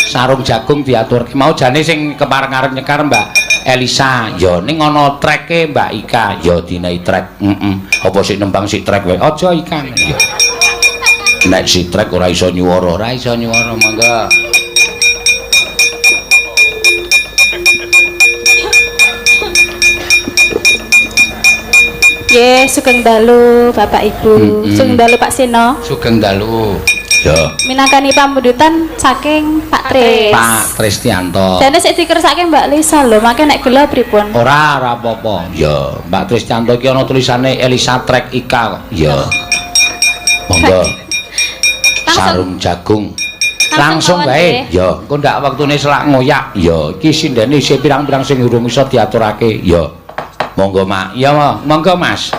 Sarung jagung diaturke mau jane sing kepareng-areng nyekar Mbak Elisa. Ya ning ana treke Mbak Ika, ya dinai trek. Apa sik nembang sik trek wae. Aja Ika. Ya. Nek sik trek ora iso nyuwara, monggo. Nggih, sugeng dalu Bapak Ibu. Sugeng dalu Pak Seno. Sugeng dalu. Ya. Minangkani pambudutan saking Pak Tris. Pak Tristianto. Dene sik dikersake Mbak Lisa lho, make nek gelo pripun? Ora apa-apa. Ya, Mbak Tristianto iki ana tulisane Elisa Trek Ika kok. Ya. Monggo. Sarung jagung. Langsung wae. Ya, engko ndak wektune selak ngoyak. Ya, iki sindene isih pirang-pirang sing urung iso diaturake. Ya. Monggo, Mak. Ya, monggo, Mas.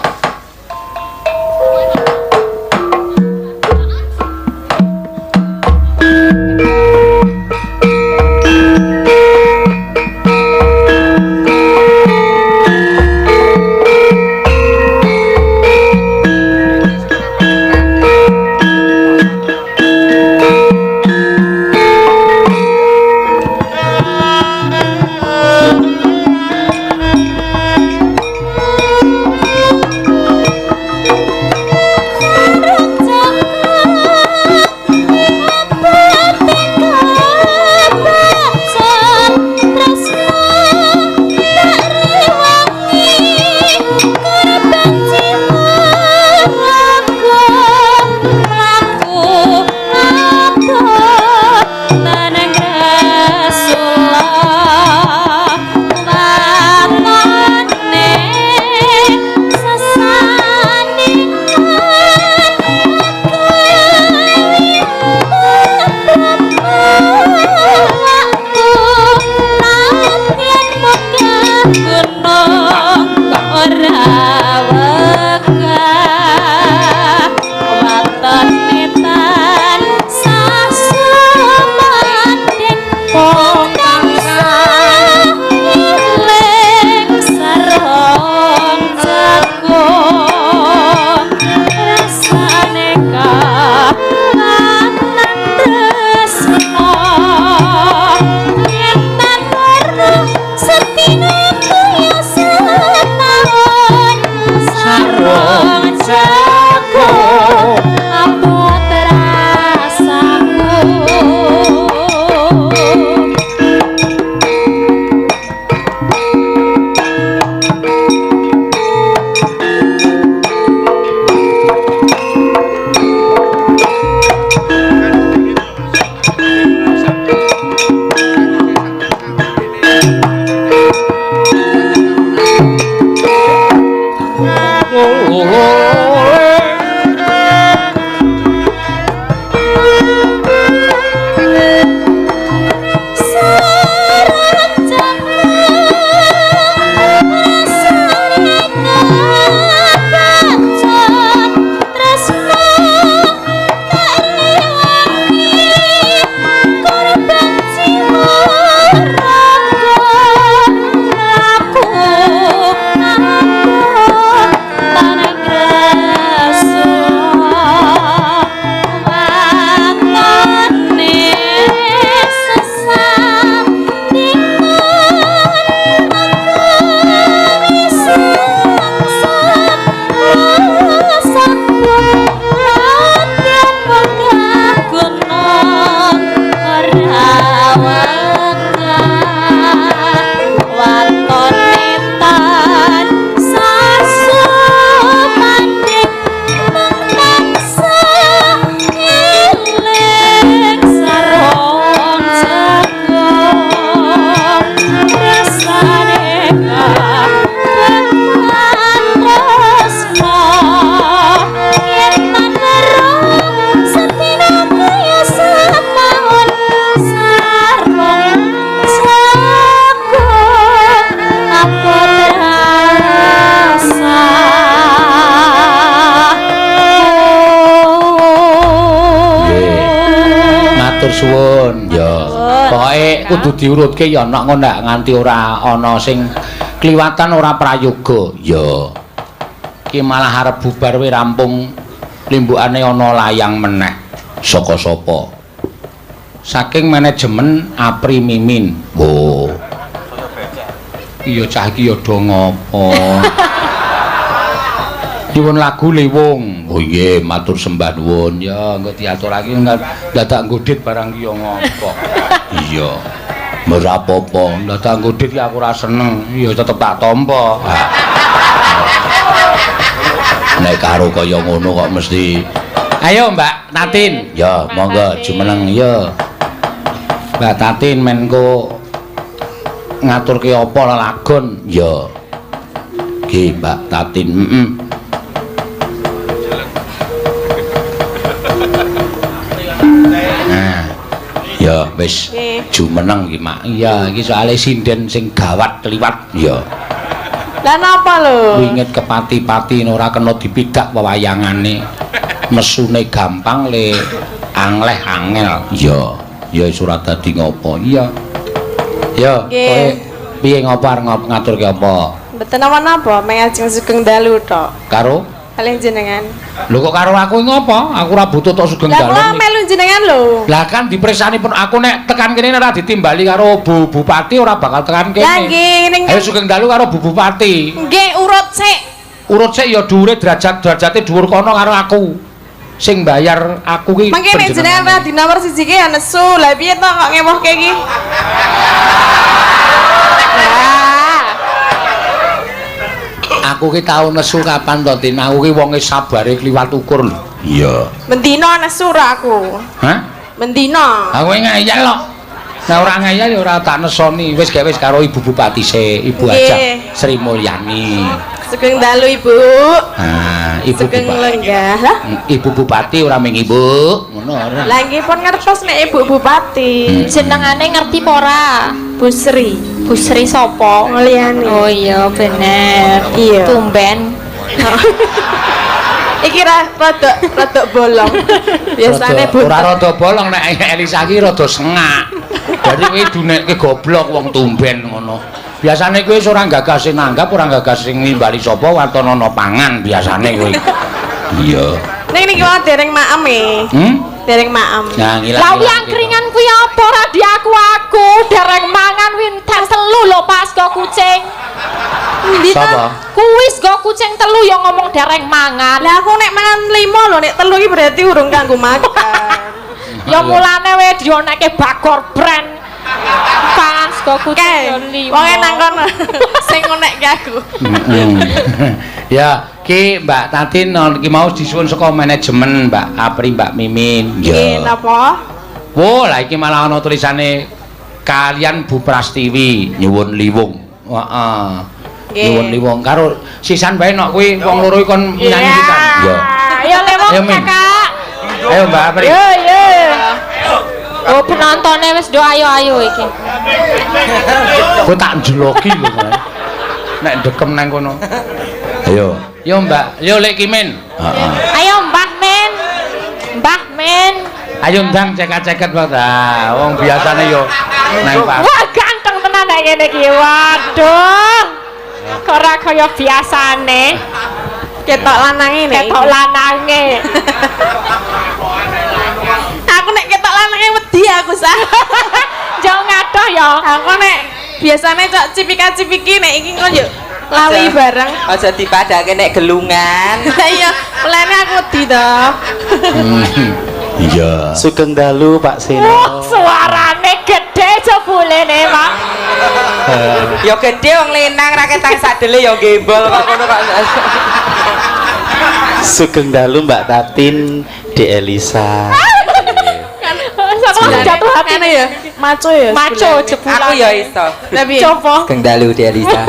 matur suwun. Ya. Pokoke kudu diurutke ya ana ngono nganti ora ana sing kliwatan ora prayoga. Ya. Ki malah arep bubar we rampung limbukane ana layang meneh. Saka sapa? Saking manajemen Apri Mimin. Oh. Iya cah iki ya do ngopo. Nyuwun lagu Liwung. Oh nggih, matur sembah nuwun. Ya, engko diaturake dadak nggodit barang ki ya ngopo. Iya. Ora apa-apa, dadak nggodit ki aku ora seneng. Ya tetep tak tampa. Nek karo kaya ngono kok mesti. Ayo Mbak Tatin. Ya, monggo jumeneng ya. Mbak Tatin menko ngaturke apa lelagon? Ya. Nggih, Mbak Tatin. Ya wis jumeneng iki Mak. Iya, iki soalé sinden sing gawat kliwat ya. Lah napa lho? Wingit kepati-pati ora kena dipidak wewayangane. Mesune gampang le angleh angel. Iya. Ya surat dadi ngopo? Iya. Ya, kowe piye ngopo arep ngaturke apa? Mboten napa-napa, meng ajeng Sugeng Dalu tok. Karo Kalih jenengan. lho kok karo aku ngopo? Aku ora butuh tok Sugeng Dalu. Lah kula melu jenengan lho. Lah kan diperiksanipun aku nek tekan kene ora ditimbali karo Bu Bupati ora bakal tekan kene. Lah nggih ning Ayo Sugeng Dalu karo Bu Bupati. nggih urut sik. Urut sik ya dhuwure derajate dhuwur kono karo aku. Sing bayar aku ki. Mangke nek jenengan ora di nomor 1 ki ya nesu. Lah piye to kok ngewohke iki? Aku ki tau nesu kapan to, Tin? Aku ki wonge sabare kliwat ukur lho. Iya. Mendina nesu ra aku. Hah? Mendina. Aku ngeyel kok. Nah ora ngeyel ya ora tak nesoni. Wis gawe karo Ibu Bupati Ibu Aja Sri Mulyani. Sugeng Dalu Ibu. Nah, Ibu Sugeng Bupati. lenggah. Lah, Ibu Bupati ora ming Ibu. Ngono ora. lah nggih pun ngertos nek Ibu Bupati. Jenengane ngerti apa ora? Bu Sri. Bu Sri sapa? Ngliyani. Oh iya bener. Iya. Tumben. Iki rada bolong. Biasane Bu. Ora rada bolong nek Elisa ki rada sengak. Dadi kowe dunekke goblok wong tumben ngono. Biasane kowe wis ora gagas sing nanggap, ora gagas sing nimbali sapa watonono pangan biasane kowe. Iya. Ning niki wae dereng maem e. Dereng maem. Nah, Lah wi angkringan kuwi apa ora diaku-aku? Dereng mangan winten telu lho pas go kucing. Endi to? Sapa? Kuwi go kucing telu ya ngomong dereng mangan. Lah aku nek mangan 5 lho, nek 3 iki berarti urung kanggo makan. Ya mulane we dionekke bakor brand. Pangan sego kucing yo 5. Wong nang kono sing ngonekke aku. Ya, ki Mbak Tatin iki mau disuwun saka manajemen Mbak Apri Mbak Mimin. Nggih napa? Wo, lah iki malah ana tulisane kalian Bu Prastiwi nyuwun liwung. Heeh. Nyuwun liwung karo sisan bae nek kuwi wong loro kon nyanyi pisan. Ya. Ya lewong Ayo, Min. Kakak. Ayo Mbak Apri. Yo yo. Oh penontonnya wis do ayo-ayo iki. Kowe tak njeloki lho. Nek ndekem nang kono. Ayo. Yo Mbak, yo Lek Kimin. Heeh. Ayo Mbah Men. Mbah Men. Ayo ndang ceket-ceket Mbak. Ah, wong biasane yo nang pas. Wah ganteng tenan nek ngene iki. Waduh. Kok ora kaya biasane. Ketok lanange nek. Ketok lanange. Aku nek ketok lanange wedi aku sah. Jauh ngadoh ya. Aku nek biasane cok cipika-cipiki nek iki kok yo lali bareng. Aja dipadake nek gelungan. Lah iya, mulane aku wedi to. Iya. Sugeng Dalu Pak Seno. Wah, suarane gede jebulene, Pak. Ya gede wong lenang ra ketang sadele ya gembol kok ngono kok. Sugeng Dalu Mbak Tatin, De Elisa. Sama jatuh hati Ngene ya, maco ya. Maco jebulan. Aku ya iso. Lah piye? Coba Sugeng Dalu De Elisa.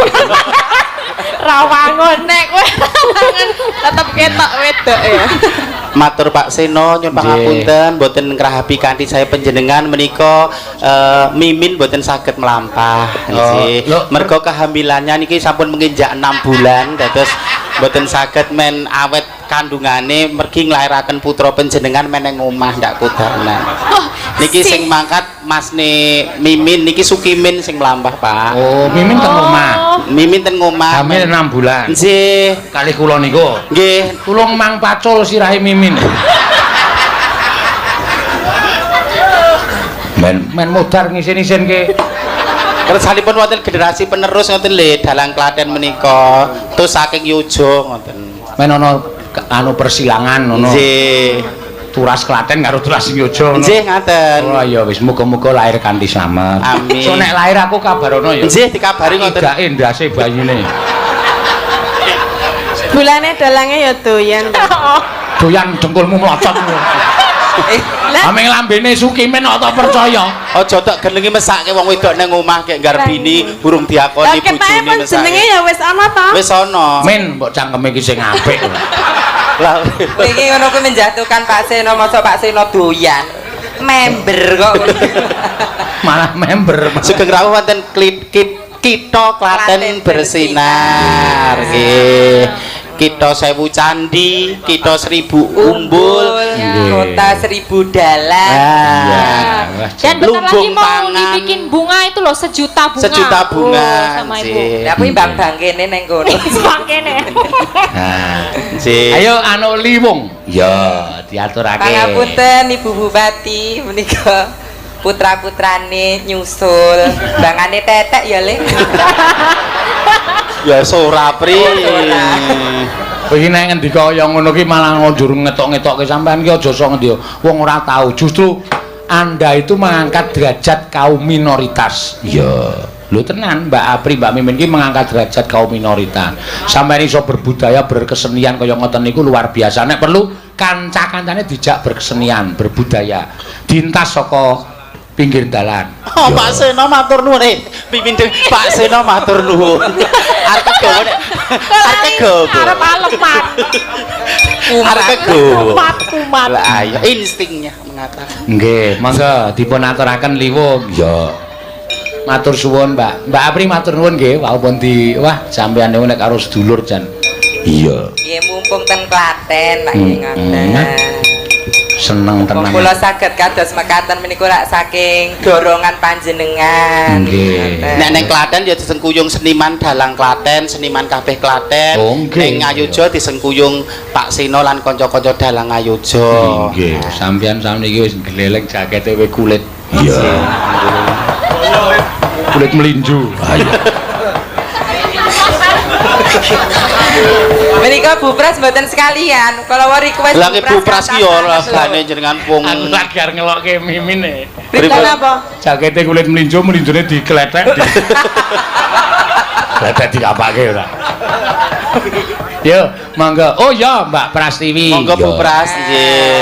rawangun Nek kowe lanangan tetep ketok wedok ya. Matur Pak Seno nyuwun pangapunten mboten ngrahapi kanthi saya panjenengan menika Mimin mboten saged melampah nggih. Mergo kehamilannya niki sampun menginjak 6 bulan dados mboten saged men awet kandungane mergi nglairaken putra panjenengan meneng omah ndak kudanan. Oh, Niki sing mangkat Masne Mimin niki Sukimin sing mlampah, Pak. Oh, Mimin teng omah. Mimin ten ngomah. Hamil 6 bulan. Nggih. Kali kula niku. Nggih. Tulung mang pacul sirahe Mimin. Men modar ngisin-isin ke. Kersanipun wonten generasi penerus ngoten lho dalang Klaten menika. Terus saking Yojo ngoten. Men ana anu persilangan ngono. Nggih. Turas Klaten karo Turas Yojo ngono. Nggih ngaten. Oh ya wis muga-muga lahir kanthi slamet. Amin. So nek lahir aku kabarono ya. Nggih dikabari ngoten. Gak endase bayine. Bulane dalange ya doyan. Doyan dengkulmu mlocot. Ameng lambene Sukimen kok tak percaya. Aja tak genengi mesake wong wedok nang omah kek nggarbini burung diakoni bojone mesake. Jenenge ya wis ana ta? Wis ana. Men mbok cangkeme iki sing apik. Lah iki ngono kuwi menjatuhkan Pak Seno, masa Pak Seno doyan. Member kok. Malah member. Sugeng rawuh wonten Kitha Klaten bersinar nggih. Kita 1000 candi, kita 1000 umbul, kota 1000 dalan. Dan bentar lagi mau dibikin bunga itu loh, sejuta bunga. Sejuta bunga. Sama Ibu. Tapi bang kene neng kono. Bang kene. Ayo anu liwung. Ya, diaturake. Pangapunten Ibu Bupati menika putra-putrane nyusul. Bangane tetek ya, Le. Ya ora pri. Iki nek ngendika kaya ngono ki malah ngonjur ngetok-ngetokke sampean ki aja iso ngendi. Wong ora tahu. Justru Anda itu mengangkat derajat kaum minoritas. Iya. Lho tenan Mbak Apri, Mbak Mimin ki mengangkat derajat kaum minoritas. Sampeyan iso berbudaya, berkesenian kaya ngoten niku luar biasa. Nek perlu kanca-kancane dijak berkesenian, berbudaya. Dintas saka pinggir dalan. Oh, Pak Seno matur nuwun. Pimpin Pak Seno matur nuwun. Arep gowo nek. Arep gowo. Arep aleman. Arep gowo. Kumat. Lah ayo instingnya mengatakan. Nggih, monggo dipun aturaken liwung. Ya. Matur suwun, Mbak. Mbak Apri matur nuwun nggih, walaupun wah sampeyan niku nek karo sedulur jan. Iya. Nggih mumpung ten Klaten, Pak ngaten. Seneng tenan. Kula saged kados mekaten menika rak saking dorongan panjenengan. Nggih. Nek ning Klaten ya disengkuyung seniman dalang Klaten, seniman kabeh Klaten. Oh, nggih. Ning Ngayuja disengkuyung Pak Seno lan kanca-kanca dalang Ngayuja. Nggih, sampeyan sakniki wis gleleng jakete we kulit. Iya. Kulit melinju. Ayo. Menika Bupras mboten sekalian. Kalau request Lah Bupras ki ya regane jenengan wong. Aku lagi arep ngelokke Mimin e. Pripun apa? Jakete kulit melinju, melinjune dikletek. Kletek dikapake ora. Yo, monggo. Oh ya, Mbak Prastiwi. Monggo Bupras nggih.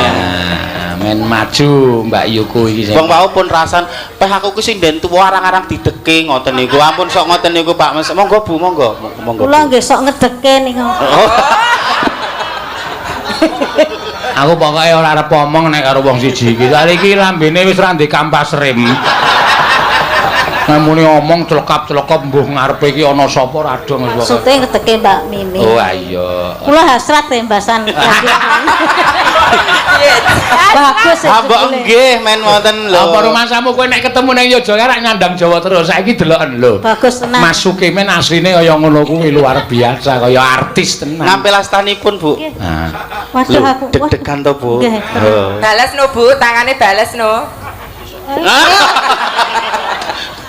Men maju Mbak Yuku iki. Wong wau pun rasan, "Peh aku ku sing den tuwa arang-arang dideke ngoten niku." Ampun sok ngoten niku Pak Mas. Monggo Bu, monggo. Monggo. Kula nggih sok ngedeke niku. Aku pokoke ora arep omong nek karo wong siji iki. Sare iki lambene wis ora ndek kampas rem. Namune omong celekap-celekap mbuh ngarepe iki ana sapa ora dong wis pokoke. Maksudnya ngedeke Mbak Mimi. Oh ayo. Kula hasrat rembasan. Bagus ya. Mbok nggih men wonten lho. Apa rumasamu kowe nek ketemu ning Yojo arek nyandang Jawa terus. Saiki deloken lho. Bagus tenan. Mas Sukimen asline kaya ngono kuwi luar biasa, kaya artis tenan. Ngampil astanipun, Bu. Nah. Waduh aku. Deg-degan to, Bu. Nggih. Bales no, Bu, tangane bales no.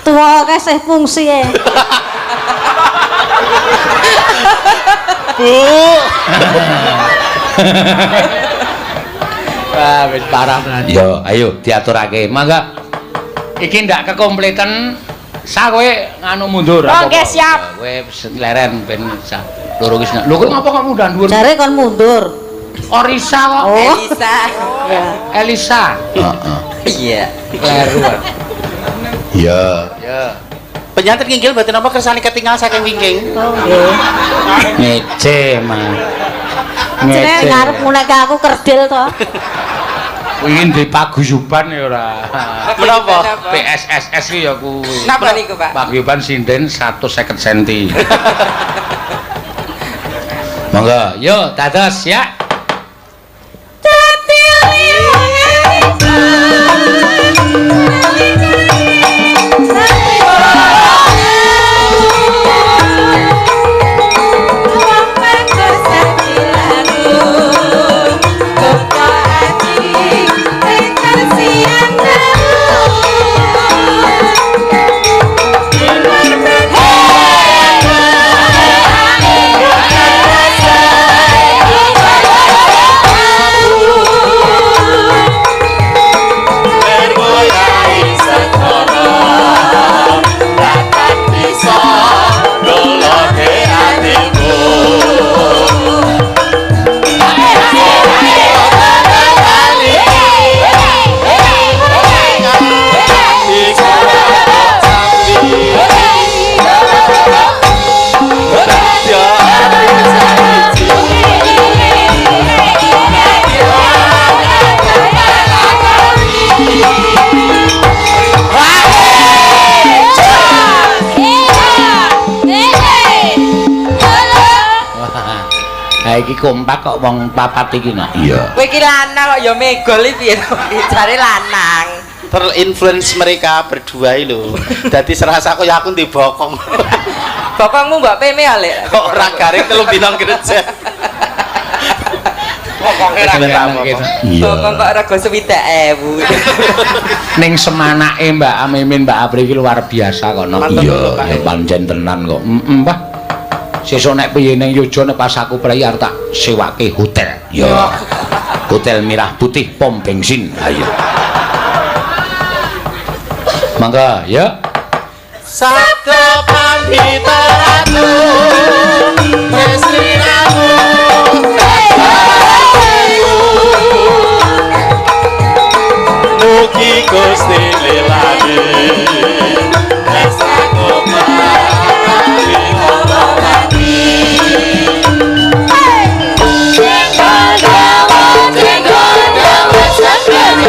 Tuwa kasih fungsi e. Bu. Wah, wis parah tenan. Yo, ayo diaturake. Mangga. Iki ndak kekompletan. Sa kowe nganu mundur apa? Oke, siap. Kowe leren ben sa. Loro wis. Lho kok ngapa kamu mundur dhuwur? Jare kon mundur. Orisa kok. Oh. Elisa. Elisa. Heeh. Iya. Kleru. Iya. Ya. Penyantet nginggil mboten apa kersane ketinggal saking wingking. Oh nggih. Ngece, Mas. Jenenge ngarep ngunek aku kerdil to. Kuwi ndek paguyuban ya ora. Menapa? PSSS ki ya kuwi. Napa niku, Pak? Paguyuban sinden 150 cm. Monggo, yo dados ya. Lah iki kompak kok wong papat iki nak. Iya. Kowe iki lanang kok ya megol iki piye to? Jare lanang. Terinfluence mereka berdua lho. Dadi serasa aku ya aku ndek bokong. Bokongmu mbok peme ale. Kok ora garing telu dina kerja. Bokonge ra garing. Iya. Bokong kok rego 70.000. Ning semanake Mbak Mimin Mbak Apri iki luar biasa kok no. Iya, ya pancen tenan kok. Mbah. Sesuk nek piye ning Yojo nek pas aku prei arep tak sewake hotel. Ya. Hotel Merah Putih pom bensin. Ayo. Mangga, ya. Sabda pandita ratu Tresninamu Mugi Gusti lelani Resaku pangati ngomongati Jengkol dawa sakit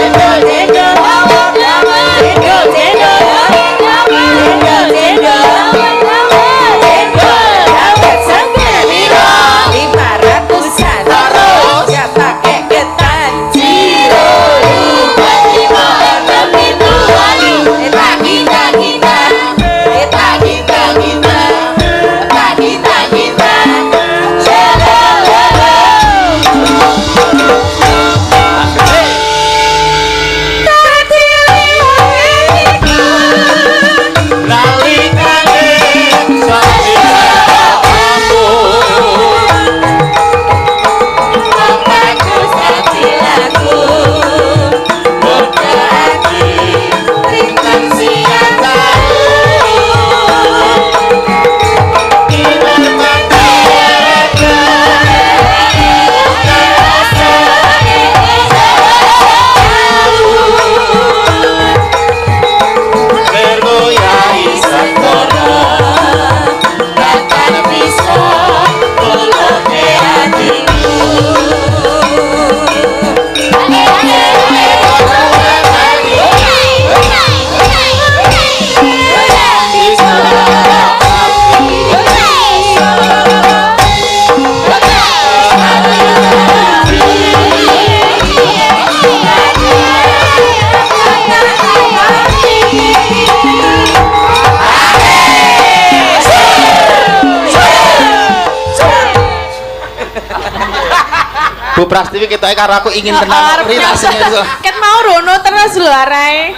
Bu Prastiwi ketoke karo aku ingin tenan ritase itu. Ket mau rono terus lho arae.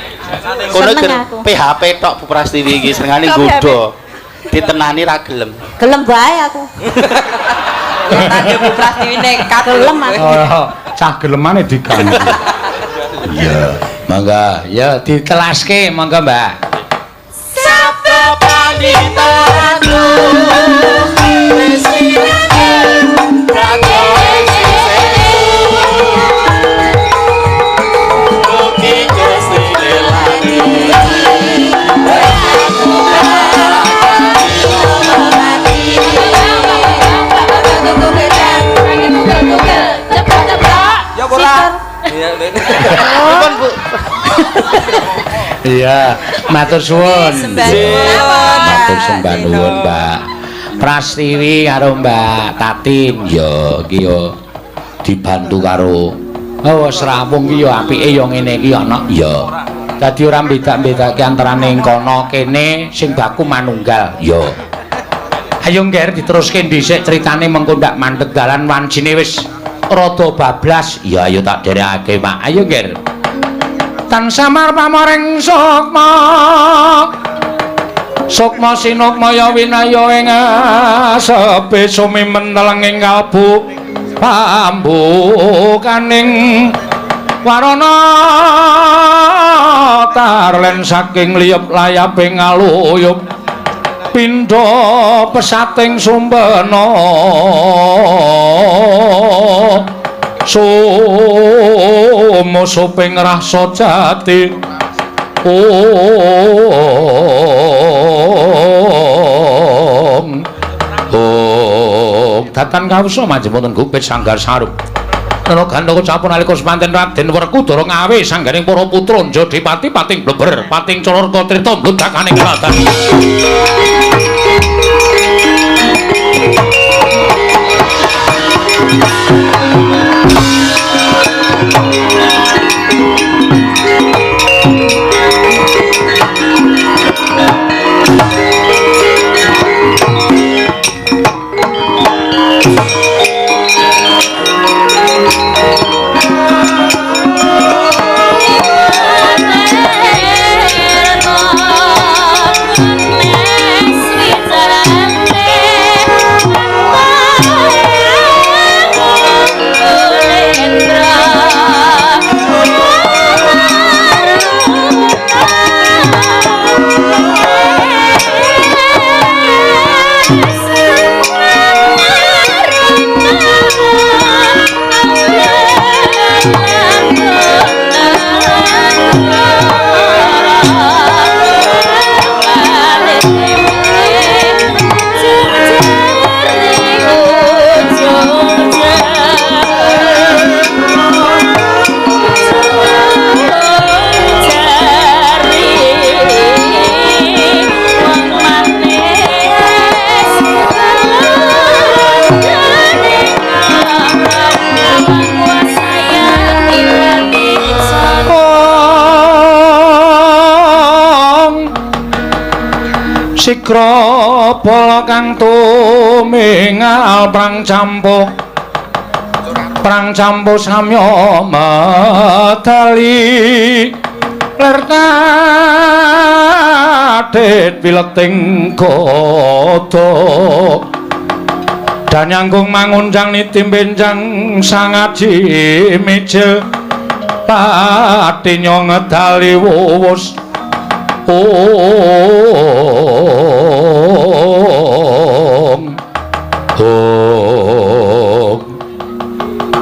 Kono PHP tok Bu Prastiwi iki senengane nggodho. Ditenani ra gelem. Gelem bae aku. Tante Bu Prastiwi nekat Gelem aku. Oh, cah gelemane diganti. Iya, mangga ya ditelaske mangga Mbak. Sabda pandita ratu Tresninamu Ratu Iya, matur suwun. Matur sembah Nuwun. nuwun, Mbak. Prastiwi karo Mbak Tatin ya iki ya dibantu karo wis rampung iki ya apike ya ngene iki ana ya. Dadi ora beda-bedake antarane kono kene sing baku manunggal ya. Ayo ngger diteruske dhisik critane mengko ndak mandeg dalan wancine wis rada bablas. Ya ayo tak derekake, Pak. Ayo ngger. Tansah marpamoring sukma sukma sinukmaya winaya ing sepe sumi menteleng ing kalbu pambukaning warana tarlen saking liyep layaping aluyup pindha pesating sumbena sumusuping rasa jati datan kawusa manjepunten gupit sanggar sarup ana gandha kocapun nalika semanten Raden Werkudara ngawe sanggaring para putra Jodipati pating bleber pating Caraka Trita mludakaning kraton Sikra pala kang tumingal prang campo samya medali lertadet wileting koto danyanggung mangunjang nitim benjang sangaji mijil patinyo ngedali wuwus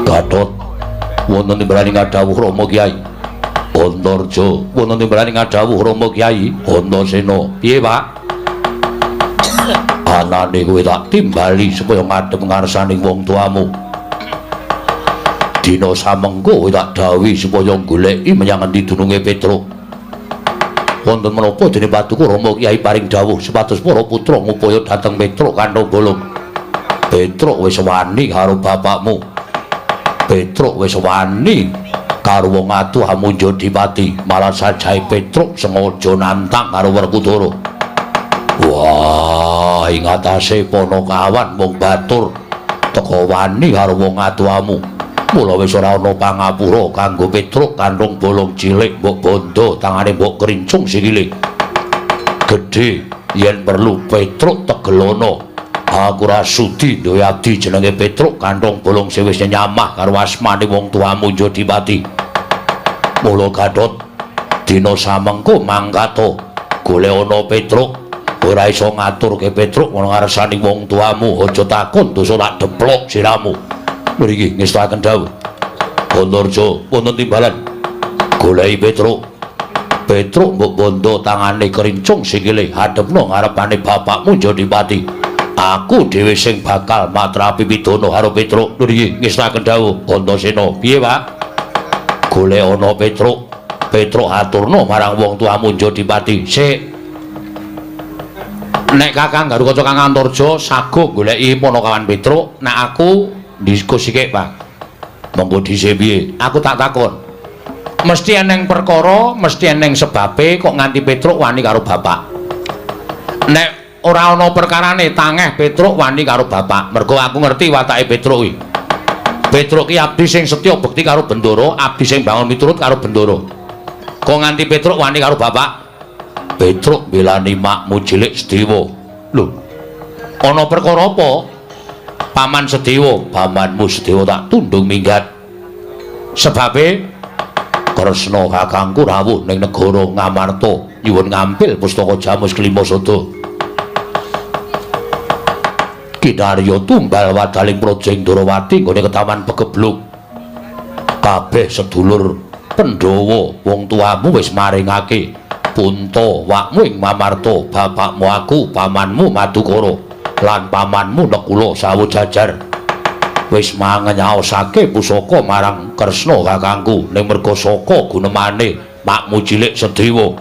Gatot wonten timbrani ngadhawuh Rama Kyai Antarja wonten timbrani ngadhawuh Rama Kyai Antasena piye Pak anane kowe tak timbali supaya ngadhep ngarsaning wong tuamu dina samengko kowe tak dawuhi supaya goleki menyang endi dununge Petruk wonten menapa dene Patuku Rama Kyai paring dawuh supados para putra ngupaya dhateng Petruk kantong bolong. Petruk wis wani karo bapakmu. Petruk wis wani karo wong atuh Amunjadipati, malah sajahe Petruk sengaja nantang karo Werkudara. Wah, ing atase Panakawan mung batur teka wani karo wong atuhamu. Mula wis ora ana pangapura kanggo Petruk kantong bolong cilik mbok bondo tangane mbok kerincung sikile. Gedhe yen perlu Petruk tegelono. Aku ra sudi duwe abdi jenenge Petruk kantong bolong sing wis nyamah karo asmane wong tuamu Jodipati. Mula Gatot dina samengko mangkato golek ana Petruk ora iso ngaturke Petruk ana ngarsaning wong tuamu aja takon dosa tak deplok siramu. Mriki ngestakaken dawuh. Antarja wonten timbalan goleki Petruk. Petruk mbok bondo tangane kerincung sikile hadepno ngarepane bapakmu Jodipati. Aku dhewe sing bakal matrapi pidana karo Petruk. Mriki ngestakaken dawuh. Antasena piye, Pak? Golek ana Petruk. Petruk aturno marang wong tuamu Jodipati. Sik. Nek Kakang Garukaca Kang Antarja saguh goleki Panakawan Petruk, nek aku diskusi sithik, Pak. Monggo dhisik piye? Aku tak takon. Mesti eneng perkara, mesti eneng sebabe kok nganti Petruk wani karo bapak. Nek ora ana perkarane tangeh Petruk wani karo bapak. Mergo aku ngerti watake Petruk kuwi. Petruk ki abdi sing setya bekti karo Bendoro, abdi sing bangun miturut karo Bendoro. Kok nganti Petruk wani karo bapak? Petruk belani makmu cilik Sedewa. Lho. Ana perkara apa? Paman Sedewa, pamanmu Sedewa tak tundung minggat. Sebabe Kresna kakangku rawuh ning negara Ngamarta nyuwun ngambil pustaka Jamus Kelima Sada. Kinarya tumbal wadaling Projeng Darawati nggone ketaman Pegebluk. Kabeh sedulur Pandhawa wong tuamu wis maringake punta wakmu ing Mamarta, bapakmu aku, pamanmu Madukara lan pamanmu Nekula Sawojajar. Wis mangenyaosake pusaka marang Kresna kakangku ning merga saka gunemane makmu cilik Sedewa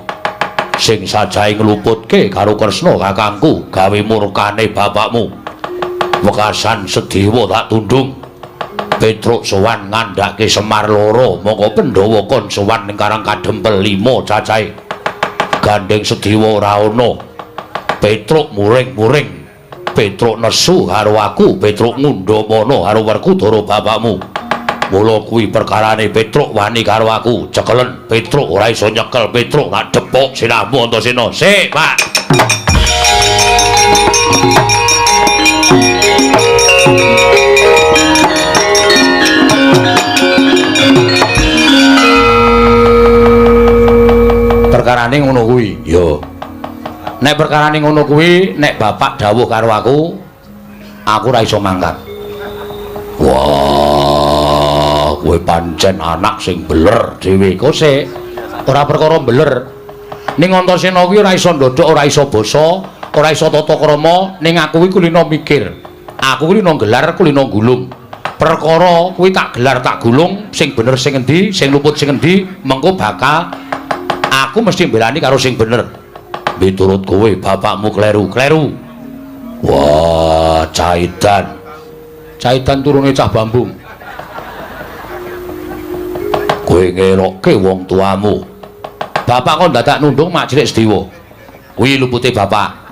sing sajahe ngluputke karo Kresna kakangku gawe murkane bapakmu. Wekasan Sedewa tak tundung. Petruk sowan ngandhake Semar loro, mongko Pandhawa kon sowan ning Karang Kadempel 5 cacahe. Gandeng Sedewa ora ana. Petruk muring-muring. Petruk nesu karo aku, Petruk ngundhamana karo Werkudara bapakmu. Mula kuwi perkarane Petruk wani karo aku, cekelen Petruk ora iso nyekel Petruk tak depok sirahmu Antasena. Sik, Pak. Perkarane ngono kuwi, ya. Nek perkarane ngono kuwi, nek bapak dawuh karo aku ora iso mangkat. Wah, kowe pancen anak sing beler dhewe. Kok sik ora perkara beler. Ning Antasena kuwi ora iso ndodhok, ora iso basa, ora iso tata krama, ning aku kuwi kulino mikir. Aku kulino gelar, kulino gulung. Perkara kuwi tak gelar tak gulung, sing bener sing endi, sing luput sing endi, mengko bakal aku mesti mbelani karo sing bener. Miturut kowe bapakmu kleru. Wah, Caidan turune cah Bambung. Kowe ngerokke wong tuamu. Bapak kok dadak nundung mak cilik Sedewa. Kuwi lupute bapak.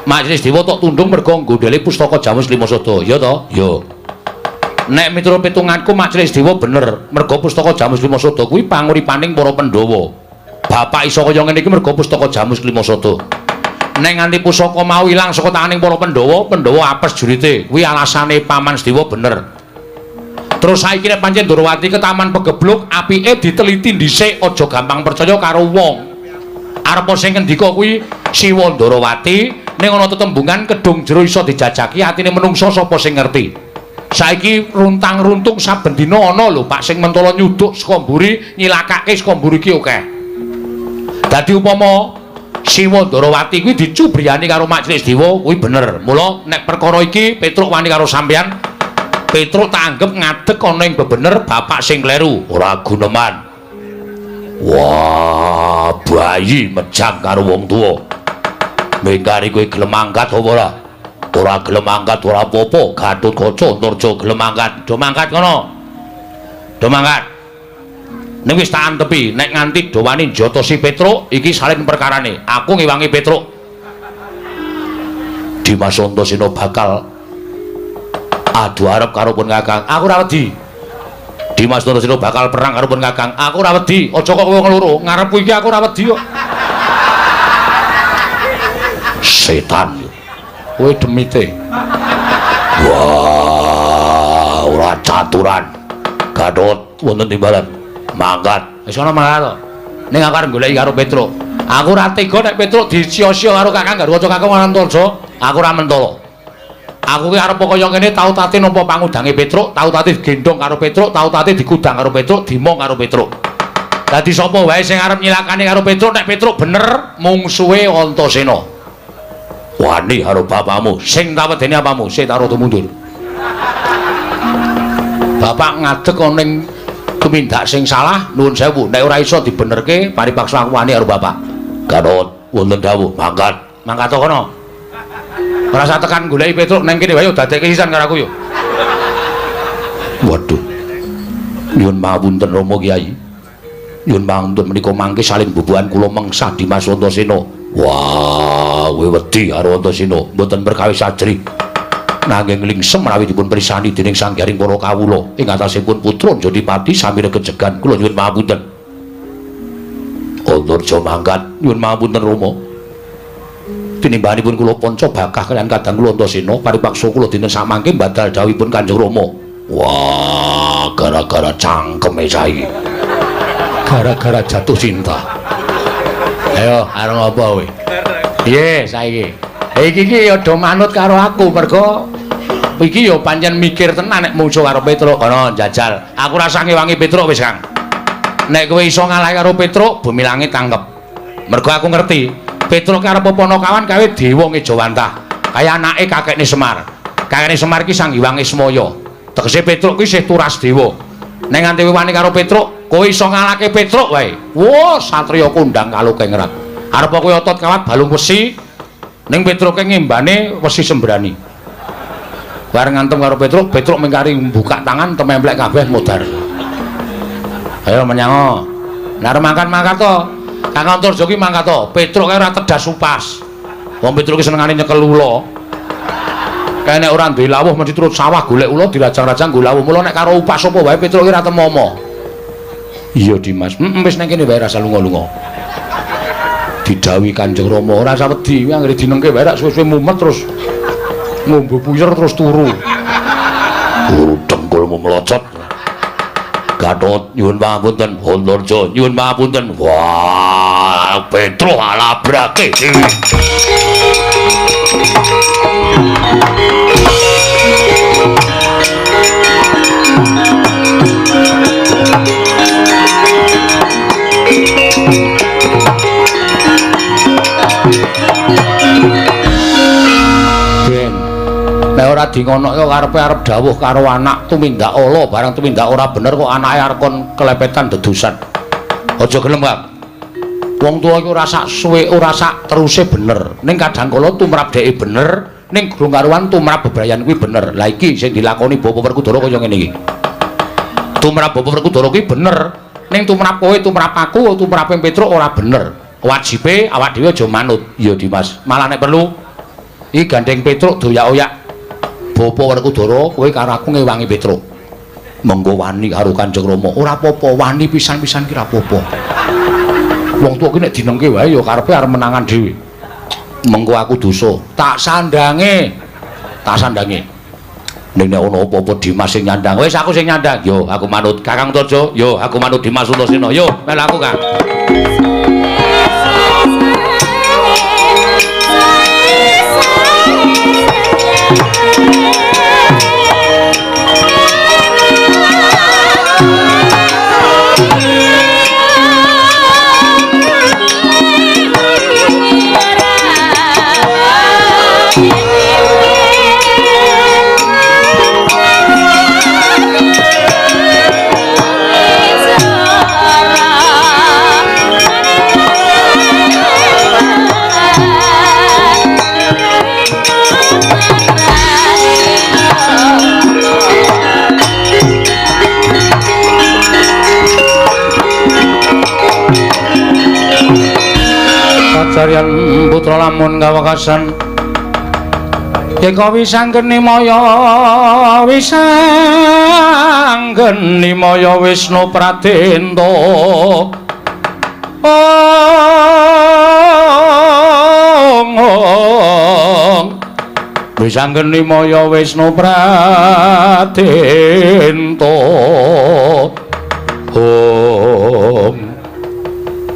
Majelis Dewa tok tundung mergo nggodheli pustaka Jamus Lima Sada, ya to? Ya. Nek miturut pitunganku Majelis Dewa bener, mergo pustaka Jamus Lima Sada kuwi panguripaning para Pandhawa. Bapak iso kaya ngene iki mergo pustaka Jamus Lima Sada. Nek nganti pusaka mau ilang saka tanganing para Pandhawa, Pandhawa apes jurite. Kuwi alasane Paman Dewa bener. Terus saiki nek pancen Ndorowati ke Taman Pegebluk, apike diteliti dhisik, aja gampang percaya karo wong. Arep sing ngendika kuwi Siwa Ndorowati, ning ana tetembungan kedung jero iso dijajaki atine menungsa sapa sing ngerti. Saiki runtang-runtung saben dina ana lho Pak sing mentala nyuduk saka mburi, nyilakake saka mburi ki akeh. Dadi upama Siwa Ndorowati kuwi dicubriyani karo Majelis Dewa kuwi bener. Mula nek perkara iki Petruk wani karo sampeyan, Petruk tak anggap ngadeg ana ing bebener bapak sing kleru, ora guneman. Wah, bayi mejang karo wong tuwa. Mengkari kowe gelem angkat apa ora? Ora gelem angkat ora apa-apa, Gatotkaca Antarja gelem angkat. Do mangkat kono. Do mangkat. Ning wis tak antepi, nek nganti do wani njotosi Petruk, iki salin perkarane. Aku ngewangi Petruk. Dimas Antasena bakal adu arep karo pun Kakang. Aku ora wedi. Dimas Antasena bakal perang karo pun Kakang. Aku ora wedi. Aja kok kowe ngloro. Ngarepku iki aku ora wedi kok. Setan. Kowe demite. Wah, ora caturan. Gatot wonten timbalan. Mangkat. Wis ana mangkat to. Ning aku arep goleki karo Petruk. Aku ora tega nek Petruk dicia-cia karo Kakang Garwaca Kakang Antarja. Aku ora mentala. Aku ki arep kaya ngene tau tate nampa pangudange Petruk, tau tate gendong karo Petruk, tau tate digudang karo Petruk, dimong karo Petruk. Dadi sapa wae sing arep nyilakane karo Petruk nek Petruk bener mungsuhe Antasena. Wani karo bapakmu, sing tak wedeni apamu, sik tak rada mundur. Bapak ngadeg ana ning tumindak sing salah, nuwun sewu, nek ora iso dibenerke, paripaksa aku wani karo bapak. Garot wonten dawuh, mangkat, mangkat to kono. Ora usah tekan goleki Petruk nang kene wae dadekke sisan karo aku yo. Waduh. Nyuwun pangapunten Rama Kyai. Nyuwun pangapunten menika mangke salin bubuhan kula mengsah Dimas Antasena. Wah, kowe wedi karo Antasena, mboten perkawis ajri. Nanging lingsem menawi dipun prisani dening sanggaring para kawula ing atasipun putra Jodipati sami regejegan. Kula nyuwun pangapunten. Antarja mangkat, nyuwun pangapunten Rama. Tinimbanipun kula panca bakah kaliyan kadang kula Antasena paripaksa kula dinten samangke badal dawuhipun Kanjeng Rama. Wah, gara-gara cangkeme saiki. Gara-gara jatuh cinta. Ayo, areng apa kowe? Piye saiki? Iki ya do manut karo aku mergo iki ya pancen mikir tenan nek mungsuh karo Petruk kono jajal. Aku rasa ngewangi Petruk wis, Kang. Nek kowe iso ngalahi karo Petruk, bumi langit tanggep. Mergo aku ngerti Petruk karo Ponokawan kawe dewa Ngejawantah. Kaya anake kakekne Semar. Kakekne Semar ki Sang Hyang Ismaya. Tegese Petruk ki isih turas dewa. Nek nganti wani karo Petruk, kowe iso ngalahke Petruk wae. Wah, satriya kondang kaluke ngerat. Arep kowe otot kawat balung wesi, ning Petruke ngembane wesi sembrani. Bareng ngantem karo Petruk, Petruk mengkari buka tangan tememplek kabeh modar. Ayo menyang. Nek mangkat-mangkat to. Kang Antarja ki mangkat to. Petruk kae ora tedas upas. Wong Petruk ki senengane nyekel ula. Kae nek ora duwe lawuh mesti turut sawah golek ula dirajang-rajang go lawuh. Mula nek karo upas apa wae Petruk ki ora temomo. Iya Dimas. Wis nang kene wae rasa lunga-lunga. Didhawuhi Kanjeng Rama ora usah wedi, anggere dinengke wae rak suwe-suwe mumet terus ngombe puyer terus turu. Dengkulmu melocot. Gatot nyuwun pangapunten, Antarja nyuwun pangapunten. Wah, Petruk alabrake. Nek ora di ngono kok karepe arep dawuh karo anak tumindak ala barang tumindak ora bener kok anake arep kon kelepetan dedusan. Aja gelem, Kang. Wong tuwa iki ora sak suwe ora sak teruse bener. Ning kadang kala tumrap dheke bener, ning gurung karuan tumrap bebrayan kuwi bener. Lah iki sing dilakoni Bapak Werkudara kaya ngene iki. Tumrap Bapak Werkudara kuwi bener, ning tumrap kowe, tumrap aku, tumrap Petruk ora bener. Wajibe awak dhewe aja manut. Ya Dimas, malah nek perlu iki gandeng Petruk doyak-oyak. Bapa Werkudara, kowe karo aku ngewangi Petruk. Monggo wani karo Kanjeng Rama. Ora apa-apa, wani pisan-pisan ki ora apa-apa. Wong tuwa ki nek dinengke wae ya karepe arep menangan dhewe. Mengko aku dosa, tak sandange. Ning nek ana apa-apa Dimas sing nyandang, wis aku sing nyandang. Yo, aku manut Kakang Tojo. Yo, aku manut Dimas Sutasena. Yo, melu aku, Kang. Carian putra lamun kawekasan Yeka wisanggeni maya Wisnu Pratenta Wisanggeni maya Wisnu Pratenta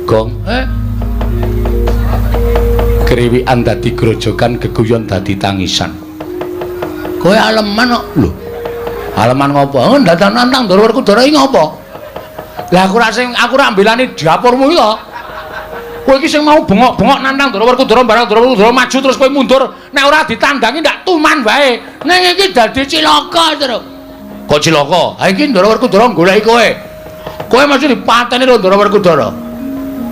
Gong Kriwikan dadi grojogan, geguyon dadi tangisan. Kowe aleman kok. Lho. Aleman ngopo? Ndadak nantang Ndara Werkudara iki ngopo? Lah aku ra mbelani dapurmu iki kok. Kowe iki sing mau bengok-bengok nantang Ndara Werkudara barang Ndara Werkudara maju terus kowe mundur. Nek ora ditandangi ndak tuman wae. Ning iki dadi cilaka terus. Kok cilaka? Ha iki Ndara Werkudara goleki kowe. Kowe mesti dipateni karo Ndara Werkudara.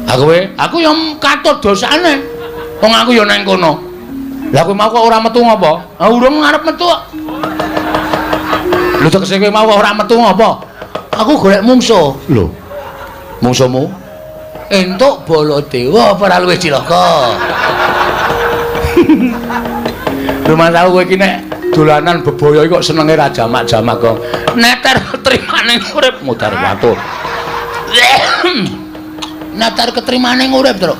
Aku yo katut dosane. Wong aku ya nang kono. Lah kowe mau kok ora metu ngopo? Ah urung ngarep metu kok. Lho tekse kowe mau ora metu ngopo? Aku golek mungsuh. Lho. Mungsuhmu? Entuk Baladewa apa ora luwih cilaka? Rumah tahu kowe iki nek dolanan bebaya kok senenge ra jamak-jamak kok. Neter ketrimaning urip mudhar watur. Neter ketrimaning urip, Truk.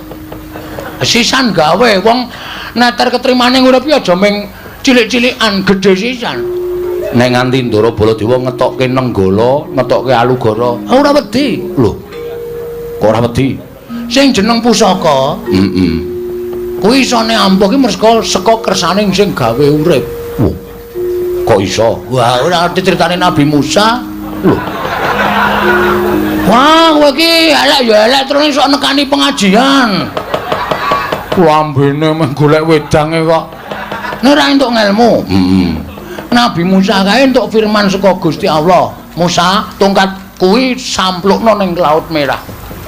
Sisan gawe wong neter ketrimaning urip ya aja ming cilik-cilikan, gedhe sisan. Nek nganti Ndara Baladewa ngetokke Nenggala, ngetokke Alugara, ora wedi. Lho. Kok ora wedi? Sing jeneng pusaka, kuwi isone ampuh ki merga saka kersaning sing gawe urip. Wah. Kok iso? Wah, ora ngerti critane Nabi Musa. Lho. Wah, kowe iki elek ya elek terus iso nekani pengajian. Lambene meh golek wedange kok. Nek ora entuk ngelmu. Nabi Musa kae entuk firman saka Gusti Allah. Musa, tongkat kuwi samplukno ning Laut Merah.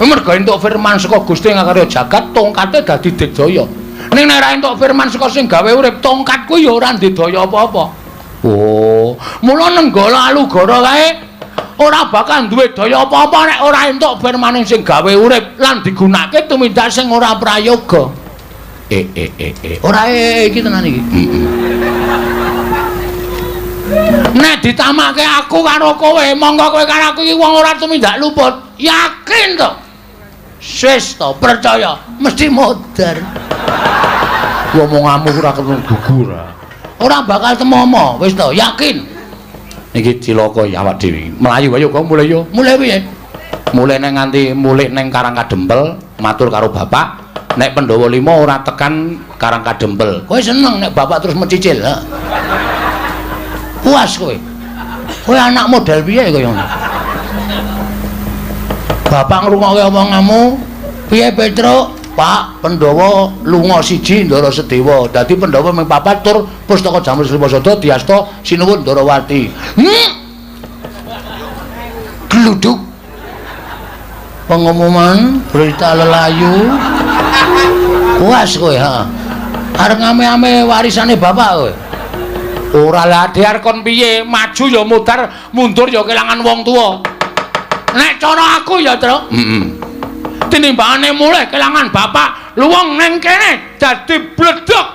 Mergo entuk firman saka Gusti ngakarya jagat, tongkate dadi digdaya. Ning nek ora entuk firman saka sing gawe urip, tongkat kuwi ya ora ndedaya apa-apa. Oh, mula Nenggala Alugara kae ora bakal duwe daya apa-apa nek ora entuk firman sing gawe urip lan digunakake tumindak sing ora prayoga. Ora iki tenan iki. Nek ditamake aku karo kowe, monggo kowe karo aku iki wong ora tumindak luput. Yakin to? Wis to, percaya, mesti modar. Ngomonganmu ora ketemu gugur. Ora bakal temomo, wis to, yakin. Niki cilaka ya awak dhewe. Melayu ayo kok mulai yo. Mulai piye? Mulai nang nganti mulih ning Karang Kadempel, matur karo bapak. Nek Pandhawa 5 ora tekan Karang Kadempel. Kowe seneng nek bapak terus mecicil, ha? Puas kowe. Kowe anak model piye kaya ngono? Bapak ngrungokke omonganmu, piye Petruk? Pak, Pandhawa lunga siji Ndara Sedewa. Dadi Pandhawa ming papat tur pustaka Jamur Sriwasada diasta sinuwun Ndarawati. Gluduk. Pengumuman berita lelayu. Puas kowe, ha. Arep ngame-ame warisane bapak kowe. Ora lah diar kon piye, maju ya mudar, mundur ya kelangan wong tuwa. Nek cara aku ya, Truk. Tinimbangane mulih kelangan bapak, luwung ning kene dadi bledhek.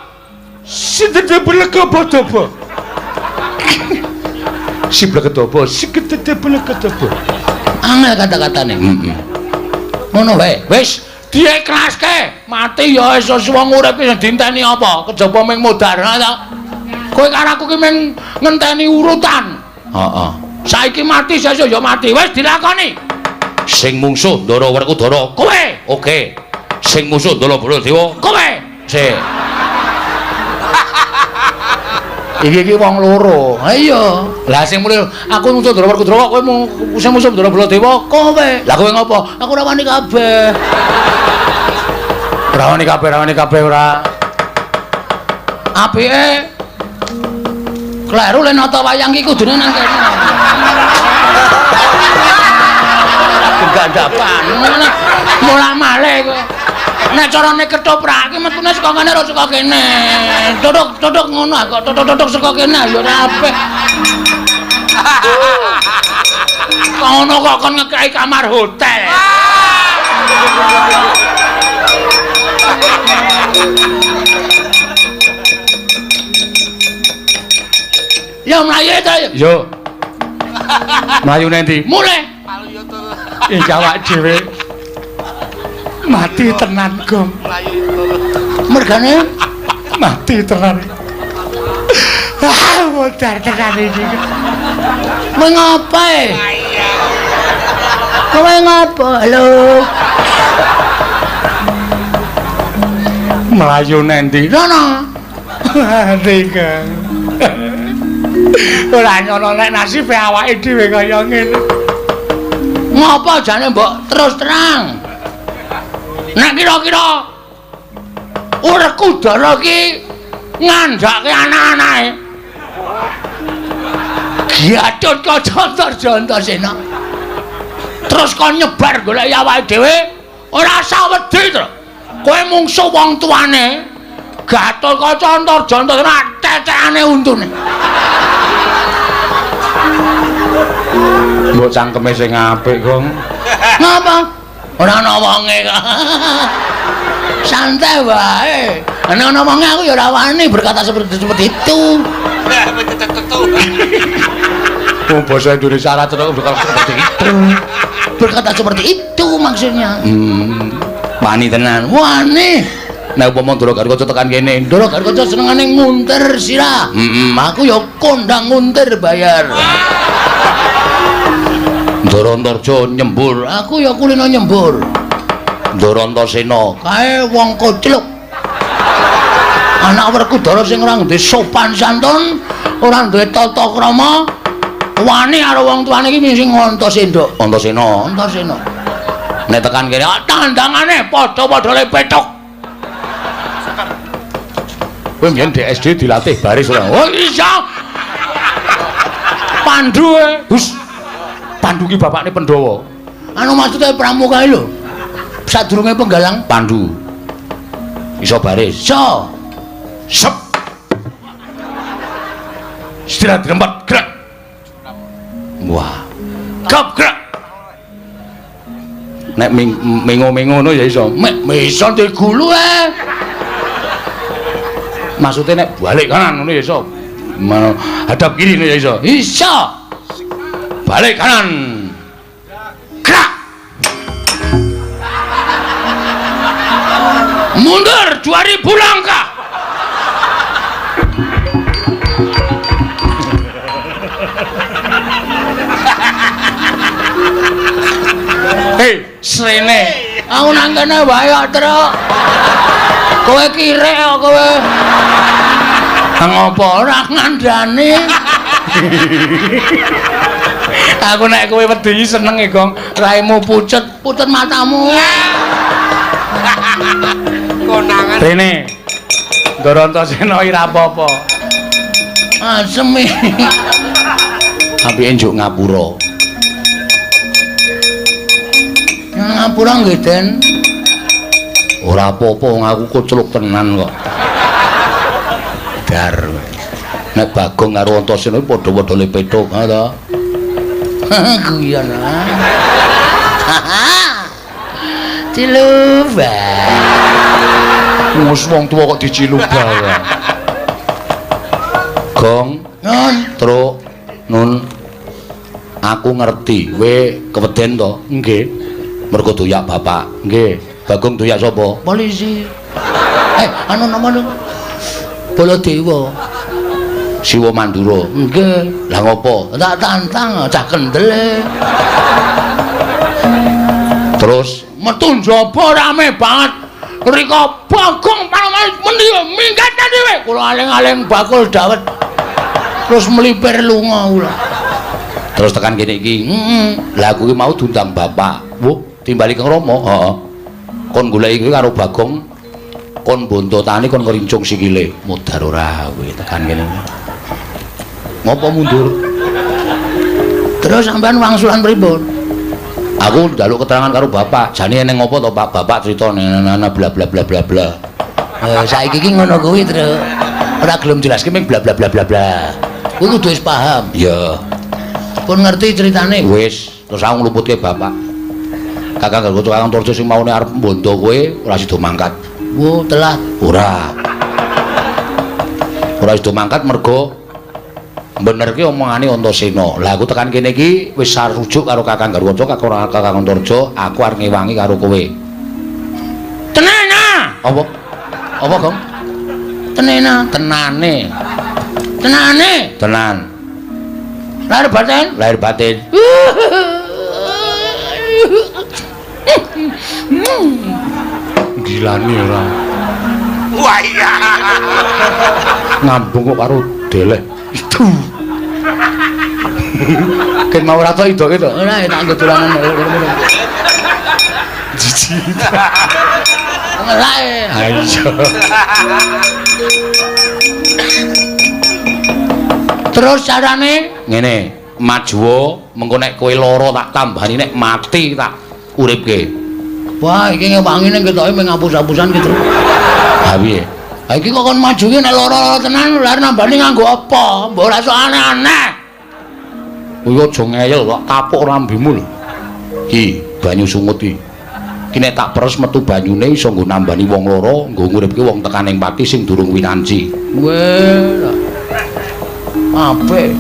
Sidede belegobodobo. Si blegodobo, sidede belegodobo. Angel kata-katane. Ngono wae. Wis dieklaske. Mati ya iso wong urip sing dinteni apa? Kejaba ming modar ta. Kowe karo aku ki ming ngenteni urutan. Heeh. Saiki mati sesuk ya mati. Wis dilakoni. Sing mungsuh Ndara Werkudara kowe. Oke. Sing musuh Ndara Baladewa kowe. Sik. Iki wong loro. Ha iya. Lah sing mulih aku musuh Ndara Werkudara kowe sing musuh Ndara Baladewa kowe. Lah kowe ngopo? Aku ora wani kabeh. Ora wani kabeh ora. Apike kleru le nata wayang iki kudune nang kene. Gandapan. Mula malih kowe. Nek carane ketoprak iki metune saka kene ora saka kene. Dodok ngono kok dodok saka kene ya ora apik. Kono kok kon ngekeki kamar hotel. Ya mlayu ta ya. Yo. Mlayu nendi? Mulih. Iki awak dhewe mati tenan, Gong. Mergane mati tenan. Modar tenan iki. Kowe ngapa? Kowe ngapa? Lho. Melayu nendi? Sono. Ndika. Ora nyono nek nasibe awake dhewe kaya ngene. Ngapa jane mbok terus terang? Nek kira-kira Werkudara ki ngandhake anak-anake. Giatut kaca Jantasena. Terus kon nyebar golek awake dhewe, ora usah wedi to. Kowe mungsuh wong tuane. Gatotkaca Jantasena tetekane untune. Mbok cangkeme sing apik, Gong. Ngapa? Ora ana wonge kok. Santai wae. Nek ana wonge aku ya ora wani berkata seperti itu. Oh, bahasa Indonesia rata berkata seperti itu. Berkata seperti itu maksudnya. Wani tenan. Wani. Nek upama Ndara Garkaca tekan kene, Ndara Garkaca senengane nguntir sirah. Aku ya kondang nguntir bayar. Ndara Antarja nyembur, aku ya kulino nyembur. Ndara Antasena kae wong kocluk. Anak Werkudara sing ora duwe sopan santun, ora duwe tata krama, wani karo wong tuane iki sing Antasena. Antasena. Nek tekan kene tandangane padha-padha le petuk. Kowe mbiyen DSD dilatih baris ora? Oh iya. Pandu Gus. Pandu ki bapakne Pandhawa. Anu maksude pramuka lho. Sadurunge penggalang Pandu. Iso baris. Iso. Sep. Istirahat di tempat gerak. Wah. Gap gerak. Nek mengo-mengo ngono ya iso. Mek iso digulu Maksudnya nek balik kanan ngono ya iso. Hadap kiri ngono ya iso. Iso. Balik kanan. Gerak. Mundur 2000 langkah. Hei, srene. Aku nang kene wae kok, Truk. Kowe kirek kok kowe. Ngopo ora ngandani? Aku nek kowe wedi seneng e, Gong. Raimu pucet matamu. Konangan. Rene. Ndara Antasena ora apa-apa. Asem iki. Apike njuk ngapura. Ngapura nggih, Den. Ora apa-apa wong aku kocluk tenan kok. Dar. Nek Bagong karo Antasena padha-padha le petuk, ha to. Guyon Ciluba. Wis wong tuwa kok dicilubah. Gong, nun, truk, nun. Aku ngerti, we keweden to? Nggih. Mergo doyak bapak. Nggih. Bagong doyak sapa? Polisi. Anu namane Baladewa. Siwa Mandura. Nggih. Lah ngopo? Tak tantang cah kendele. Terus metu njaba rame banget. Rika Bagong panemane mendi minggat dhewe. Kula aling-aling bakul dawet. Terus melipir lunga kula. Terus tekan kene iki, lah kuwi mau diundang bapak. Wuh, timbali Kang Rama. Heeh. Kon goleki kuwi karo Bagong. Kon bonto tani kon ngrincung sikile. Mudhar ora kuwi tekan kene. Ngopo mundur? Terus sampean wangsulan pripun? Aku njaluk keterangan karo bapak. Jane ning ngopo to Pak? Bapak crita nana bla bla bla bla bla. Saiki iki ngono kuwi, Tru. Ora gelem jelaske ming bla bla bla bla bla. Kuwi kudu wis paham. Ya. Pun ngerti ceritane wis terus aku nglumputke bapak. Kakang Gargoto Kakang Torjo sing maune arep mbondo kowe ora sida mangkat. Wo telat. Ora sida mangkat mergo benerke omongane Antasena. Lah aku tekan kene iki wis sarujuk karo Kakang Gargoto Kakang Torjo, aku arep ngewangi karo kowe. Tenana. Apa? Apa, Gong? Tenena, tenane. Tenan. Lahir batin. Gilane ora. Wah iya. Ngambung kok karo deleh. Itu. Ken mau ora to idoke to. Ora tak nggo dolanan. Jiji. Ngelae. Ayo. Terus carane ngene, maju mengko nek kowe lara tak tambani nek mati tak uripke. Wah, iki ngewangine ketoke mung ngapus-apusan gitu. Ha piye? Ha iki kok kon maju ki nek lara tenan lha nambani nganggo apa? Mbok ora sok aneh-aneh. Kowe aja ngeyel kok kapuk rambemu lho. Ki, banyu sungut iki. Ki nek tak peres metu banyune iso nggo nambani wong lara, nggo nguripke wong tekaning pati sing durung winanci. Weh. Apik.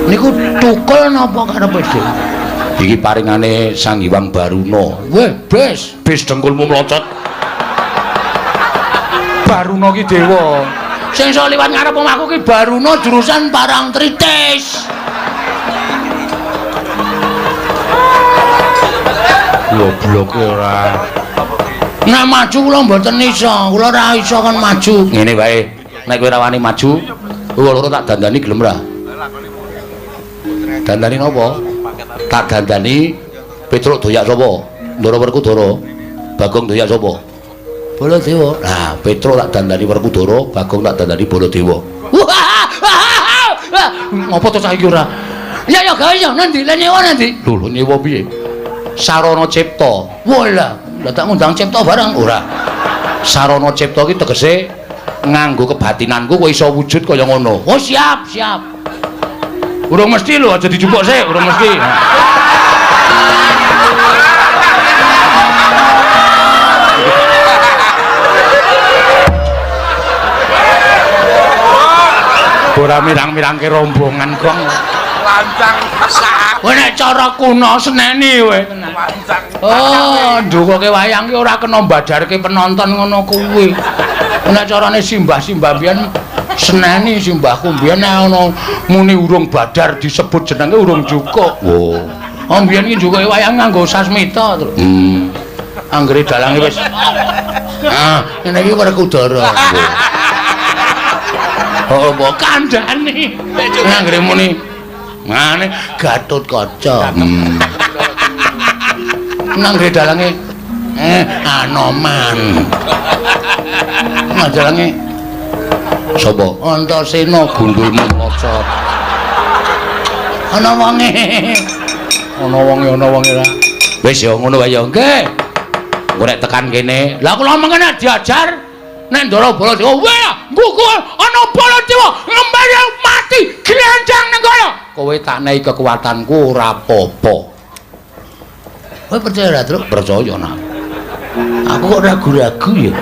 Niku tukul napa karepe dhewe? Iki paringane Sang Hyang Baruna. Weh, bis dengkulmu mlocot. Baruna ki dewa. Sing iso liwat ngarep omahku ki Baruna jurusan Parangtritis. Goblok ora. Nek maju kula mboten iso. Kula ora iso kon maju. Ngene wae. Nek kowe ora wani maju, kowe loro tak dandani gelem ora? Dandani napa? Tak dandani Petruk doyak sapa? Ndara Werkudara. Bagong doyak sapa? Baladewa. Nah, Petruk tak dandani Werkudara, Bagong tak dandani Baladewa. Ngopo to saiki ora? Ya gawe ya nanti lan nyewa nanti. Lho nyewa piye? Sarana Cipta. Walah, lah tak ngundang Cipta barang ora. Sarana Cipta ki tegese nganggo kebatinanku kowe iso wujud kaya ngono. Oh siap. Urung mesti lho, aja dijupuk sik, urung mesti. Ora mirang-mirangke rombongan Gong. Lancang sak. Kowe nek cara kuno seneni kowe. Lancang. Oh, ndukuke wayang ki ora kena mbadarke penonton ngono kuwi. Nek carane simbah-simbah biyen seneni simbahku biyen nek ana muni urung badar disebut jenenge urung cukup. Oh. Oh biyen ki ndukuke wayang nganggo sasmita terus. Anggere dalange wis. Ah, ngene iki Werkudara. Oh, mbok kandhani. Anggere muni ngene Gatotkaca. Anggere dalange Anoman. Ngajalange sapa? Antasena gundulmu mlocot. Ana wonge ra. Wis ya ngono wae ya nggih. Engko nek tekan kene, lah kula mengene diajar nek Ndara Baladewa, weh, nggugur ana Baladewa ngembali mati glandang ning kono. Kowe tak nehi kekuatanku ora apa-apa. Kowe percaya ra, Truk? Percaya nak. Aku kok ragu-ragu ya.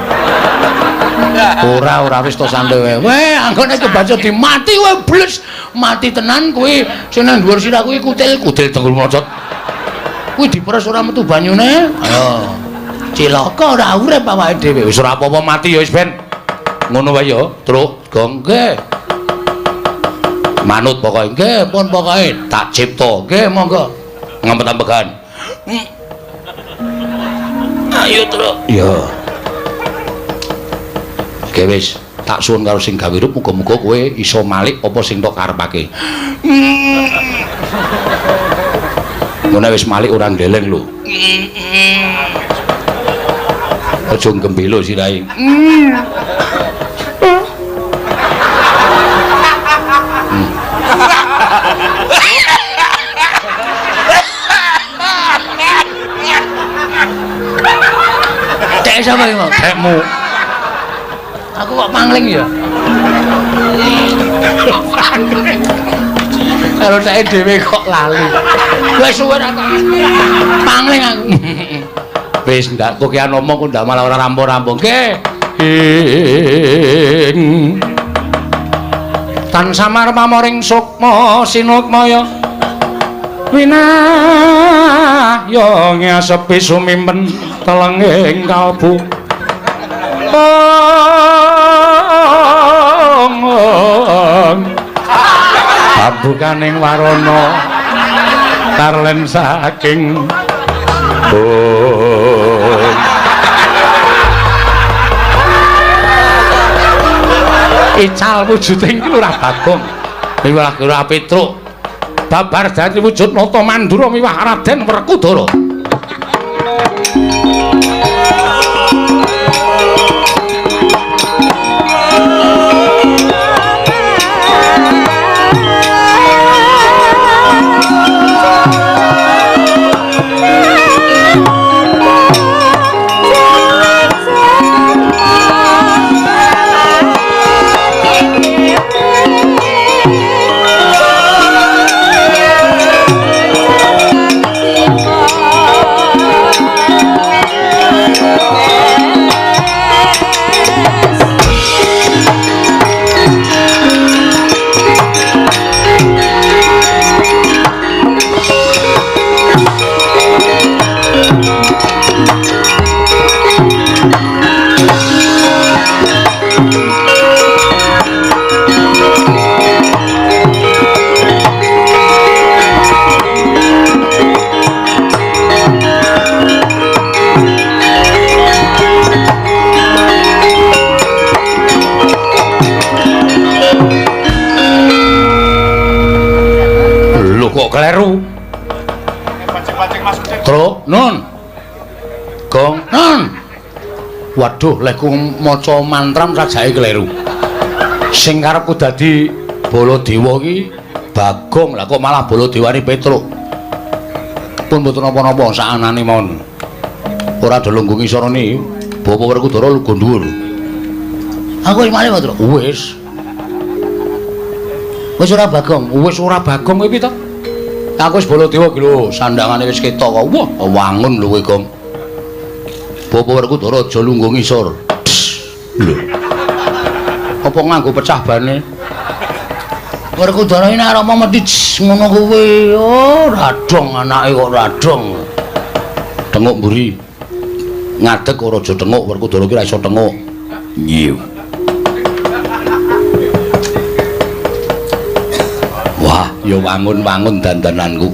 Ora wis to santai wae. Weh, anggone kebaca dimati wae bles. Mati tenan kuwi. Sing nang dhuwur sirah kuwi kutil tenggul mocot. Kuwi diperes ora metu banyune. Ayo. Cilaka ora urip awake dhewe. Wis ora apa-apa mati ya wis ben. Ngono wae ya, Truk. Gong nggih. Manut pokoke nggih, pun pokoke tak cipta. Nggih, monggo. Ngempet-ampekan. Ayo, Truk. Ya. Oke wis, tak suwun karo sing gawe rup muga-muga kowe iso malik apa sing tok karepake. Ngono wis malik ora ndeleng lho. Aja gembelo sirahe. Cek sapa iki, Cekmu. Aku kok pangling ya. Kalau saya dhewe kok lali. Wis suwe ra pangling aku. Wis ndak kok ki ngomong kok ndak malah ora rampung-rampung. Nggih. Tan samar pamoring sukma sinukmaya. Winah yo nyasepi sumimpen telenging kalbu. Pabukaning warana tarlen saking ical wujuding Lurah Bagong miwah Lurah Petruk babar dadi wujud nata Mandura miwah Raden Werkudara. Kleru. Truk, Nun. Gong, Nun. Waduh, lek ku maca mantram sajake kleru. Sing karepku dadi Baladewa iki Bagong, lah kok malah Baladewane Petruk. Pun mboten napa-napa sakanane mon. Ora do lungguh ngisorane Bapak Werkudara lugu dhuwur. Aku iki malih, Truk. Wis. Wis ora Bagong, wis ora Bagong kuwi to. Aku wis Baladewa iki lho, sandhangane wis ketok kok. Wah, wangun lho kowe, Gong. Bapak Werkudara aja lungguh ngisor. Lho. Apa nganggo pecah bane? Werkudara iki nek Rama mesti ngono kuwi. Oh, radong anake kok radong. Tenguk mburi. Ngadeg ora aja tenguk, Werkudara iki ora iso tenguk. Nyiu. Wah, ya wangun-wangun dandananku.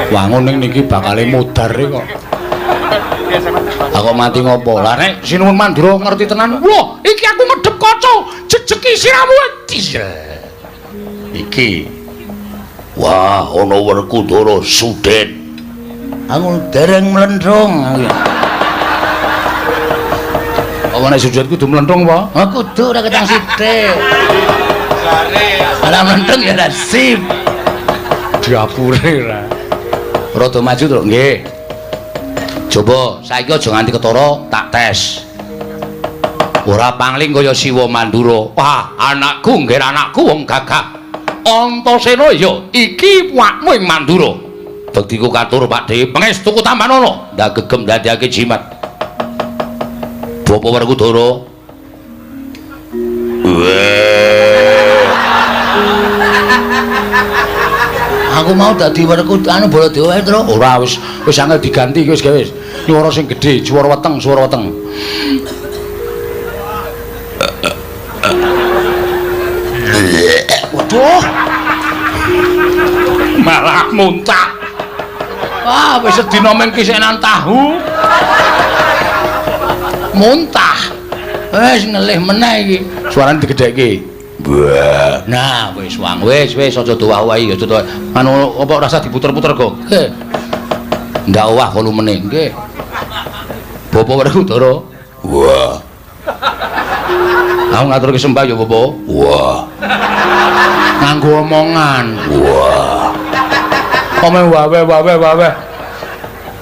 Wangun ning niki bakale mudar kok. Aku mati ngopo? Lah nek Sinuwun Mandura ngerti tenan, wah, iki aku ngedhep kaca, jejeki siramu. Iki. Wah, ana Werkudara Sudet. Aku dereng mlendhong. Apa nek Sudet kudu mlendhong apa? Ha kudu ora ketang sithik. Alah mentung ya sip. Diapure ra. Rada maju to, nggih. Coba saiki aja nganti ketara tak tes. Ora pangling kaya Siwa Mandura. Wah, anakku nggih anakku wong gagah. Antasena ya iki wakmu ing Mandura. Bektiku katur Pakde, pangestuku tambanana ndak gegem dadekake jimat. Bapak Werkudara Aku mau dadi werku anu Baladewa ae, Tru. Ora wis angel diganti wis gawe. Swara sing gedhe, swara weteng. Waduh. Malah muntah. Wis sedina ming kisenan tahu. Muntah. Wis ngelih meneh iki. Suarane digedhekke. Wah, nah wis wang wis aja tuwa-wahi aja tuwa. Anu apa rasa diputer-puter kok. Ndak owah volumene nggih. Bapak Werkudara. Wah. Aku ngaturke sembah ya Bapak. Wah. Nganggo omongan. Wah. Omeng wawe.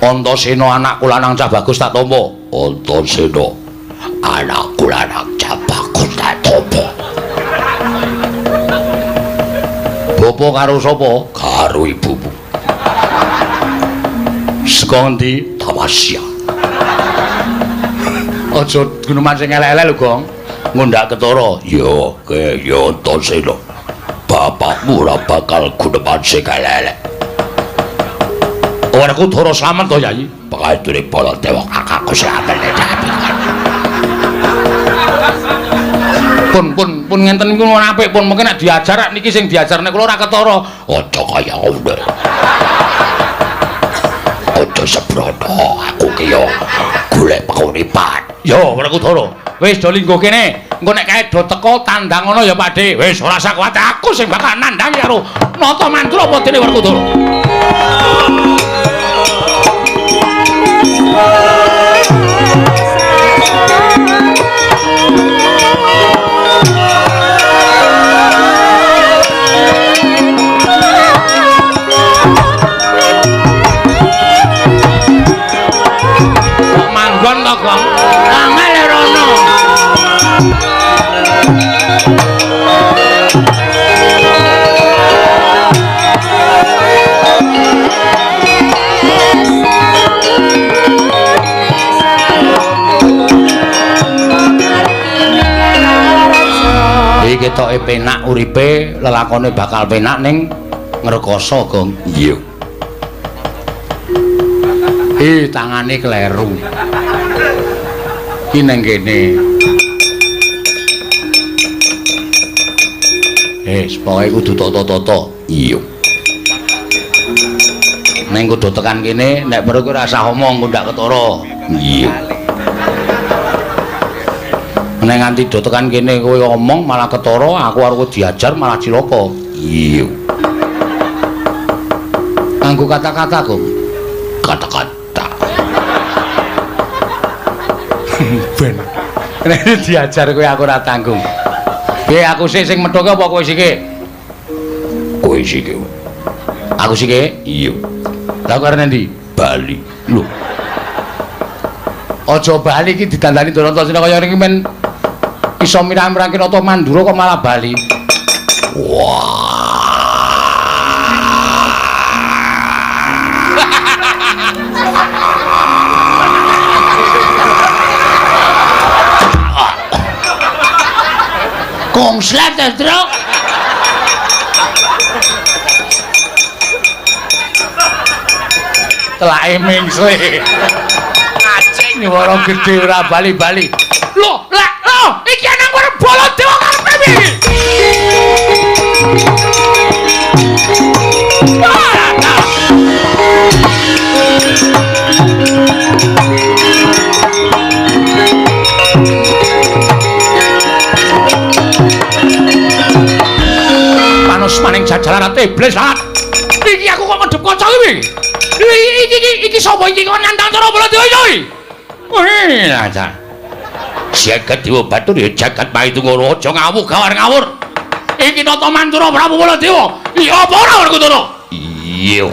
Antasena anakku lanang cah bagus tak tampa. Antasena anakku lanang cah bagus tak tampa. Bapak karo sapa? Karo ibumu. Saka endi? Tamasya. Aja guneman sing elek-elek lho, Gong. Ngundak ketara. Ya Antasena. Bapakmu ora bakal guneman sing elek-elek. Werkudara slamet to, Yayi. Pakadure Baladewa kakakku sing apik. Pun ngenten niku apik pun mungkin nek diajar niki sing diajarne kula ora ketara. Aja kaya ngono. Aja sebrono aku ki yo golek penguripan. Yo Werkudara, wis do linggo kene. Engko nek kae do teko tandang ngono ya Pakde. Wis ora usah kuwat aku sing bakal nandhangi karo Nata Mantura apa dene Werkudara. Manggon to, Gong. Angel rono. Iki ketoke penak uripe, lelakone bakal penak ning ngrekoso, Gong. Iya. Tangane kleru. Ki nang kene. Pokoke kudu tata-tata. Iya. Ning kudu tekan kene, nek perlu kowe ora usah omong ngundak ketara. Iya. Nek nganti do tekan kene kowe omong malah ketara, aku arep diajar malah cilaka. Iya. Nganggo kata-kata, Gong. Kata-kata. Ben. Nek diajar kowe aku ora tanggung. Piye aku sing methoke apa kowe sike? Kowe sike. Aku sike? Iya. Lah kok arep ndi? Bali. Lho. Aja bali iki didandani Antasena kaya iki men iso mirah-mirah Nata Mandura kok malah bali. Wah. Kongslet ya, Truk. Telake mingsle. Acing nyuwara gedhe ora bali-bali. Loh, iki anang karo Baladewa karepe piye? Maning jajaran iblis lah. Iki aku kok medhep kanca iki. Iki sapa iki kok nantang cara Baladewa iki? Wih, aja. Jagat Dewa Batur ya jagat Maitungara aja ngawur gawar-ngawur. Iki Nata Mantura Prabu Baladewa. Iya apa ora Werkudara? Iya.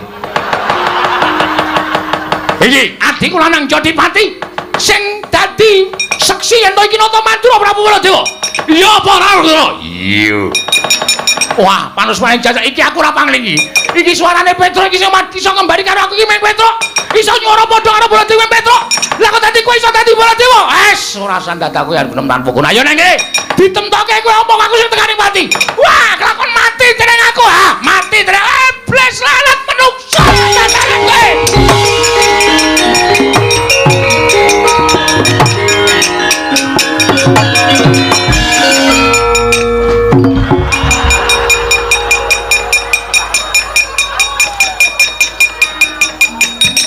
Iki adikku lanang Jodipati sing dadi saksi yen to iki Nata Mantura Prabu Baladewa. Iya apa ora Werkudara? Iya. Wah, panus-paning jajak iki aku ora pangling iki. Iki suarane Petro iki sing iso ngembari karo aku iki men Petro. Iso nyuara padha karo Baladewa Petro. Lah kok dadi kowe iso dadi Baladewa? Ora usah dadaku yen benem tanpa guna. Ayo nang kene. Ditemtoke kowe omong aku sing tekani mati. Wah, kelakon mati dening aku. Ha, mati dening iblis lalat menungso.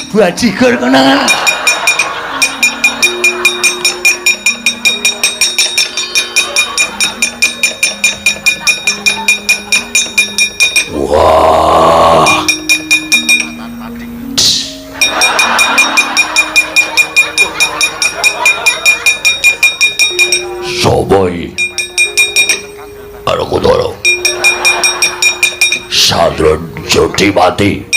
Bajigur kenangan. Wah. Soboy. Aku tolong. Sadron Jodi mati.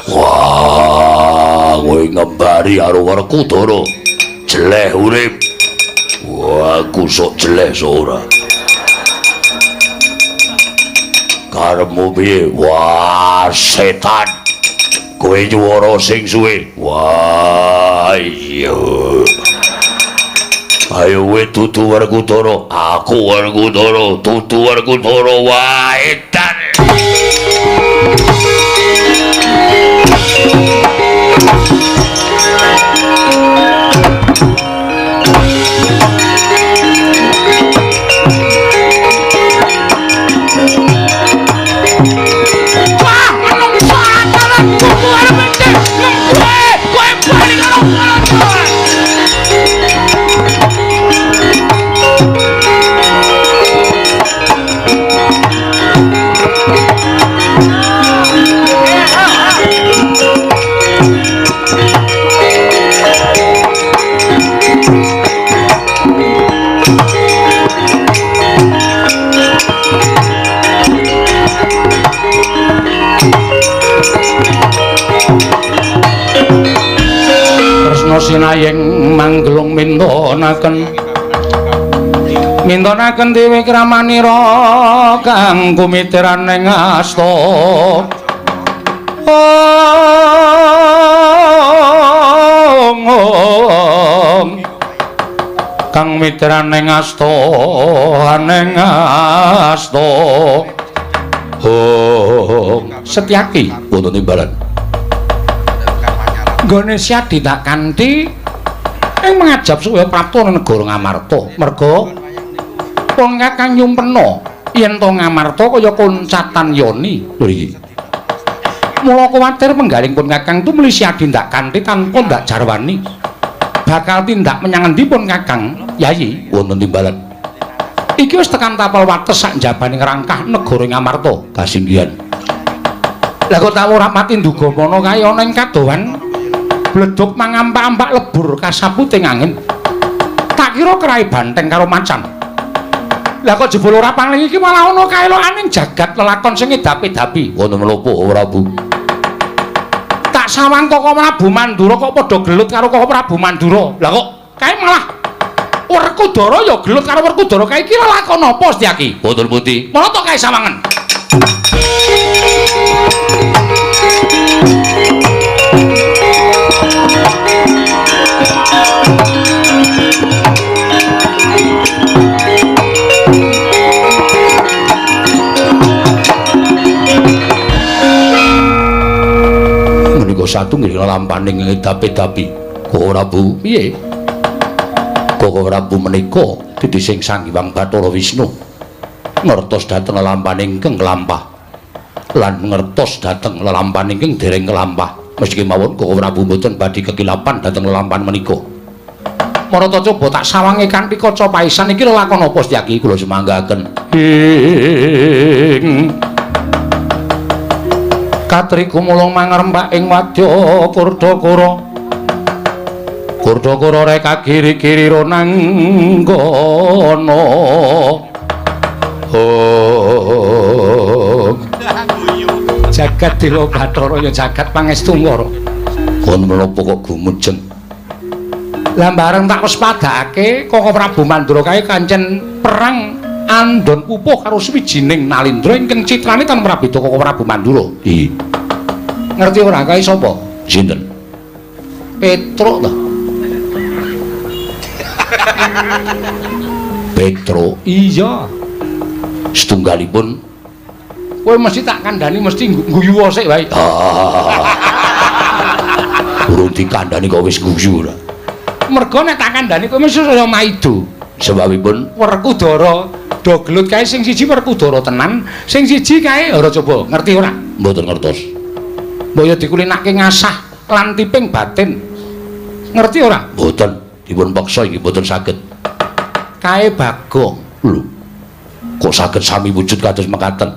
Wah, kowe ngembari karo Werkudara. Jeleh urip. Wah, aku sok jeleh ora. Karepmu piye? Wah, setan. Kowe nyuwara sing suwe. Wah, iya. Ayo we tutu Werkudara. Aku Werkudara, tutu Werkudara. Wah, edan. Sinayeng manggelung mintonaken dewe kramanira kang kumitiran ing asta kang mitiran ing asta Setyaki wonten timbalan nggone Syadi tak kanthi ing mangajab supaya prapta negara Ngamarta merga wong kakang nyumpena yen to Ngamarta kaya koncatan yoni lho iki mula kuwatir penggaling pun kakang tumeli Syadi tak kanthi tanpa ndak jarwani bakal tindak menyang endi pun kakang Yayi wonten timbalan iki wis tekan tapal wates sak njabaning rangkah negara Ngamarta kasinggihan lah kok tak ora mati nduga mono kae ana ing kadohan bleduk mangampak-ampak lebur kasaputing angin tak kira kerai banteng karo macan lah kok jebul ora pangling iki malah ana kaelokaning jagat lelakon sing edapi-dapi wonten menapa Prabu tak sawang kok Prabu Mandura kok padha gelut karo kok Prabu Mandura lah kok kae malah Werkudara ya gelut karo Werkudara kae iki lelakon apa Setyaki wonten pundi mula to kae sawangen satunggiling lampaning edapi-dapi Koko Prabu piye Koko Prabu menika dadi sing Sang Hyang Bathara Wisnu ngertos dhateng lelampaning ingkang kelampah lan ngertos dhateng lelampaning ingkang dereng kelampah meski mawon Koko Prabu mboten badhe kekilapan dhateng lelampahan menika marata coba tak sawange kanthi kaca paisan iki lelakon apa Setyaki kula semanggaken Katriku mulung mangrembak ing wadya Kurdakara Kurdakara rek giri-giri ronanggana jagat Dewa Bathara ya jagat Pangestungara kon menapa kok gumujeng lah bareng tak wis padhake Koko Prabu Mandura kae kancen perang andon pupuh karo swijining nalindra ingkang citrane tan prabéda Koko Prabu Mandura. Iya. Ngerti ora kae sapa? Sinten? Petruk to. Petro. Iya. Setunggalipun kowe mesti tak kandhani mesti guyu sik wae. Urung dikandhani kok wis guyu ora. Mergo nek tak kandhani kowe mesti saya maido. Sebabipun Werkudara do gelut kae sing siji Werkudara tenan, sing siji kae ora coba ngerti ora? Mboten ngertos. Mbaya dikulinake ngasah lan tiping batin. Ngerti ora? Mboten. Dipun paksa iki mboten saged. Kae Bagong. Lho. Kok saged sami wujud kados mekaten?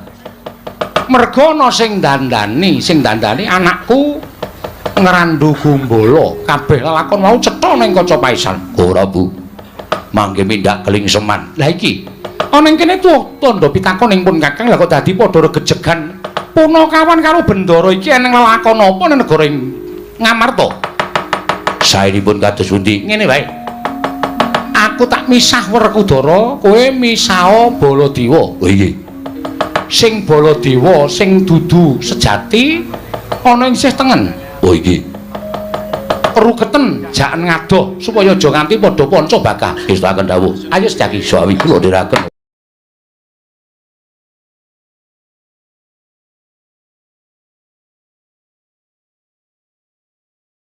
Merga ana sing dandani anakku ngrandu Gumbala. Kabeh lelakon mau cetha ning kaca paisan. Ora, Bu. Mangke mindak keling seman. Lah iki ana ing kene tandha pitakon ing pun Kakang lha kok dadi padha regejegan punakawan karo Bendara iki eneng lelakon apa ning negara ing Ngamarta? Saenipun kados pundi? Ngene wae. Aku tak misah Werkudara, kowe misah Baladewa. Oh iya. Sing Baladewa sing dudu sejati ana ing sisih tengen. Oh iki. Rugeten jaken ngadoh supaya aja nganti padha panca bakah. Istakaken dawuh. Ayo sejaki sawi kula ndherekaken.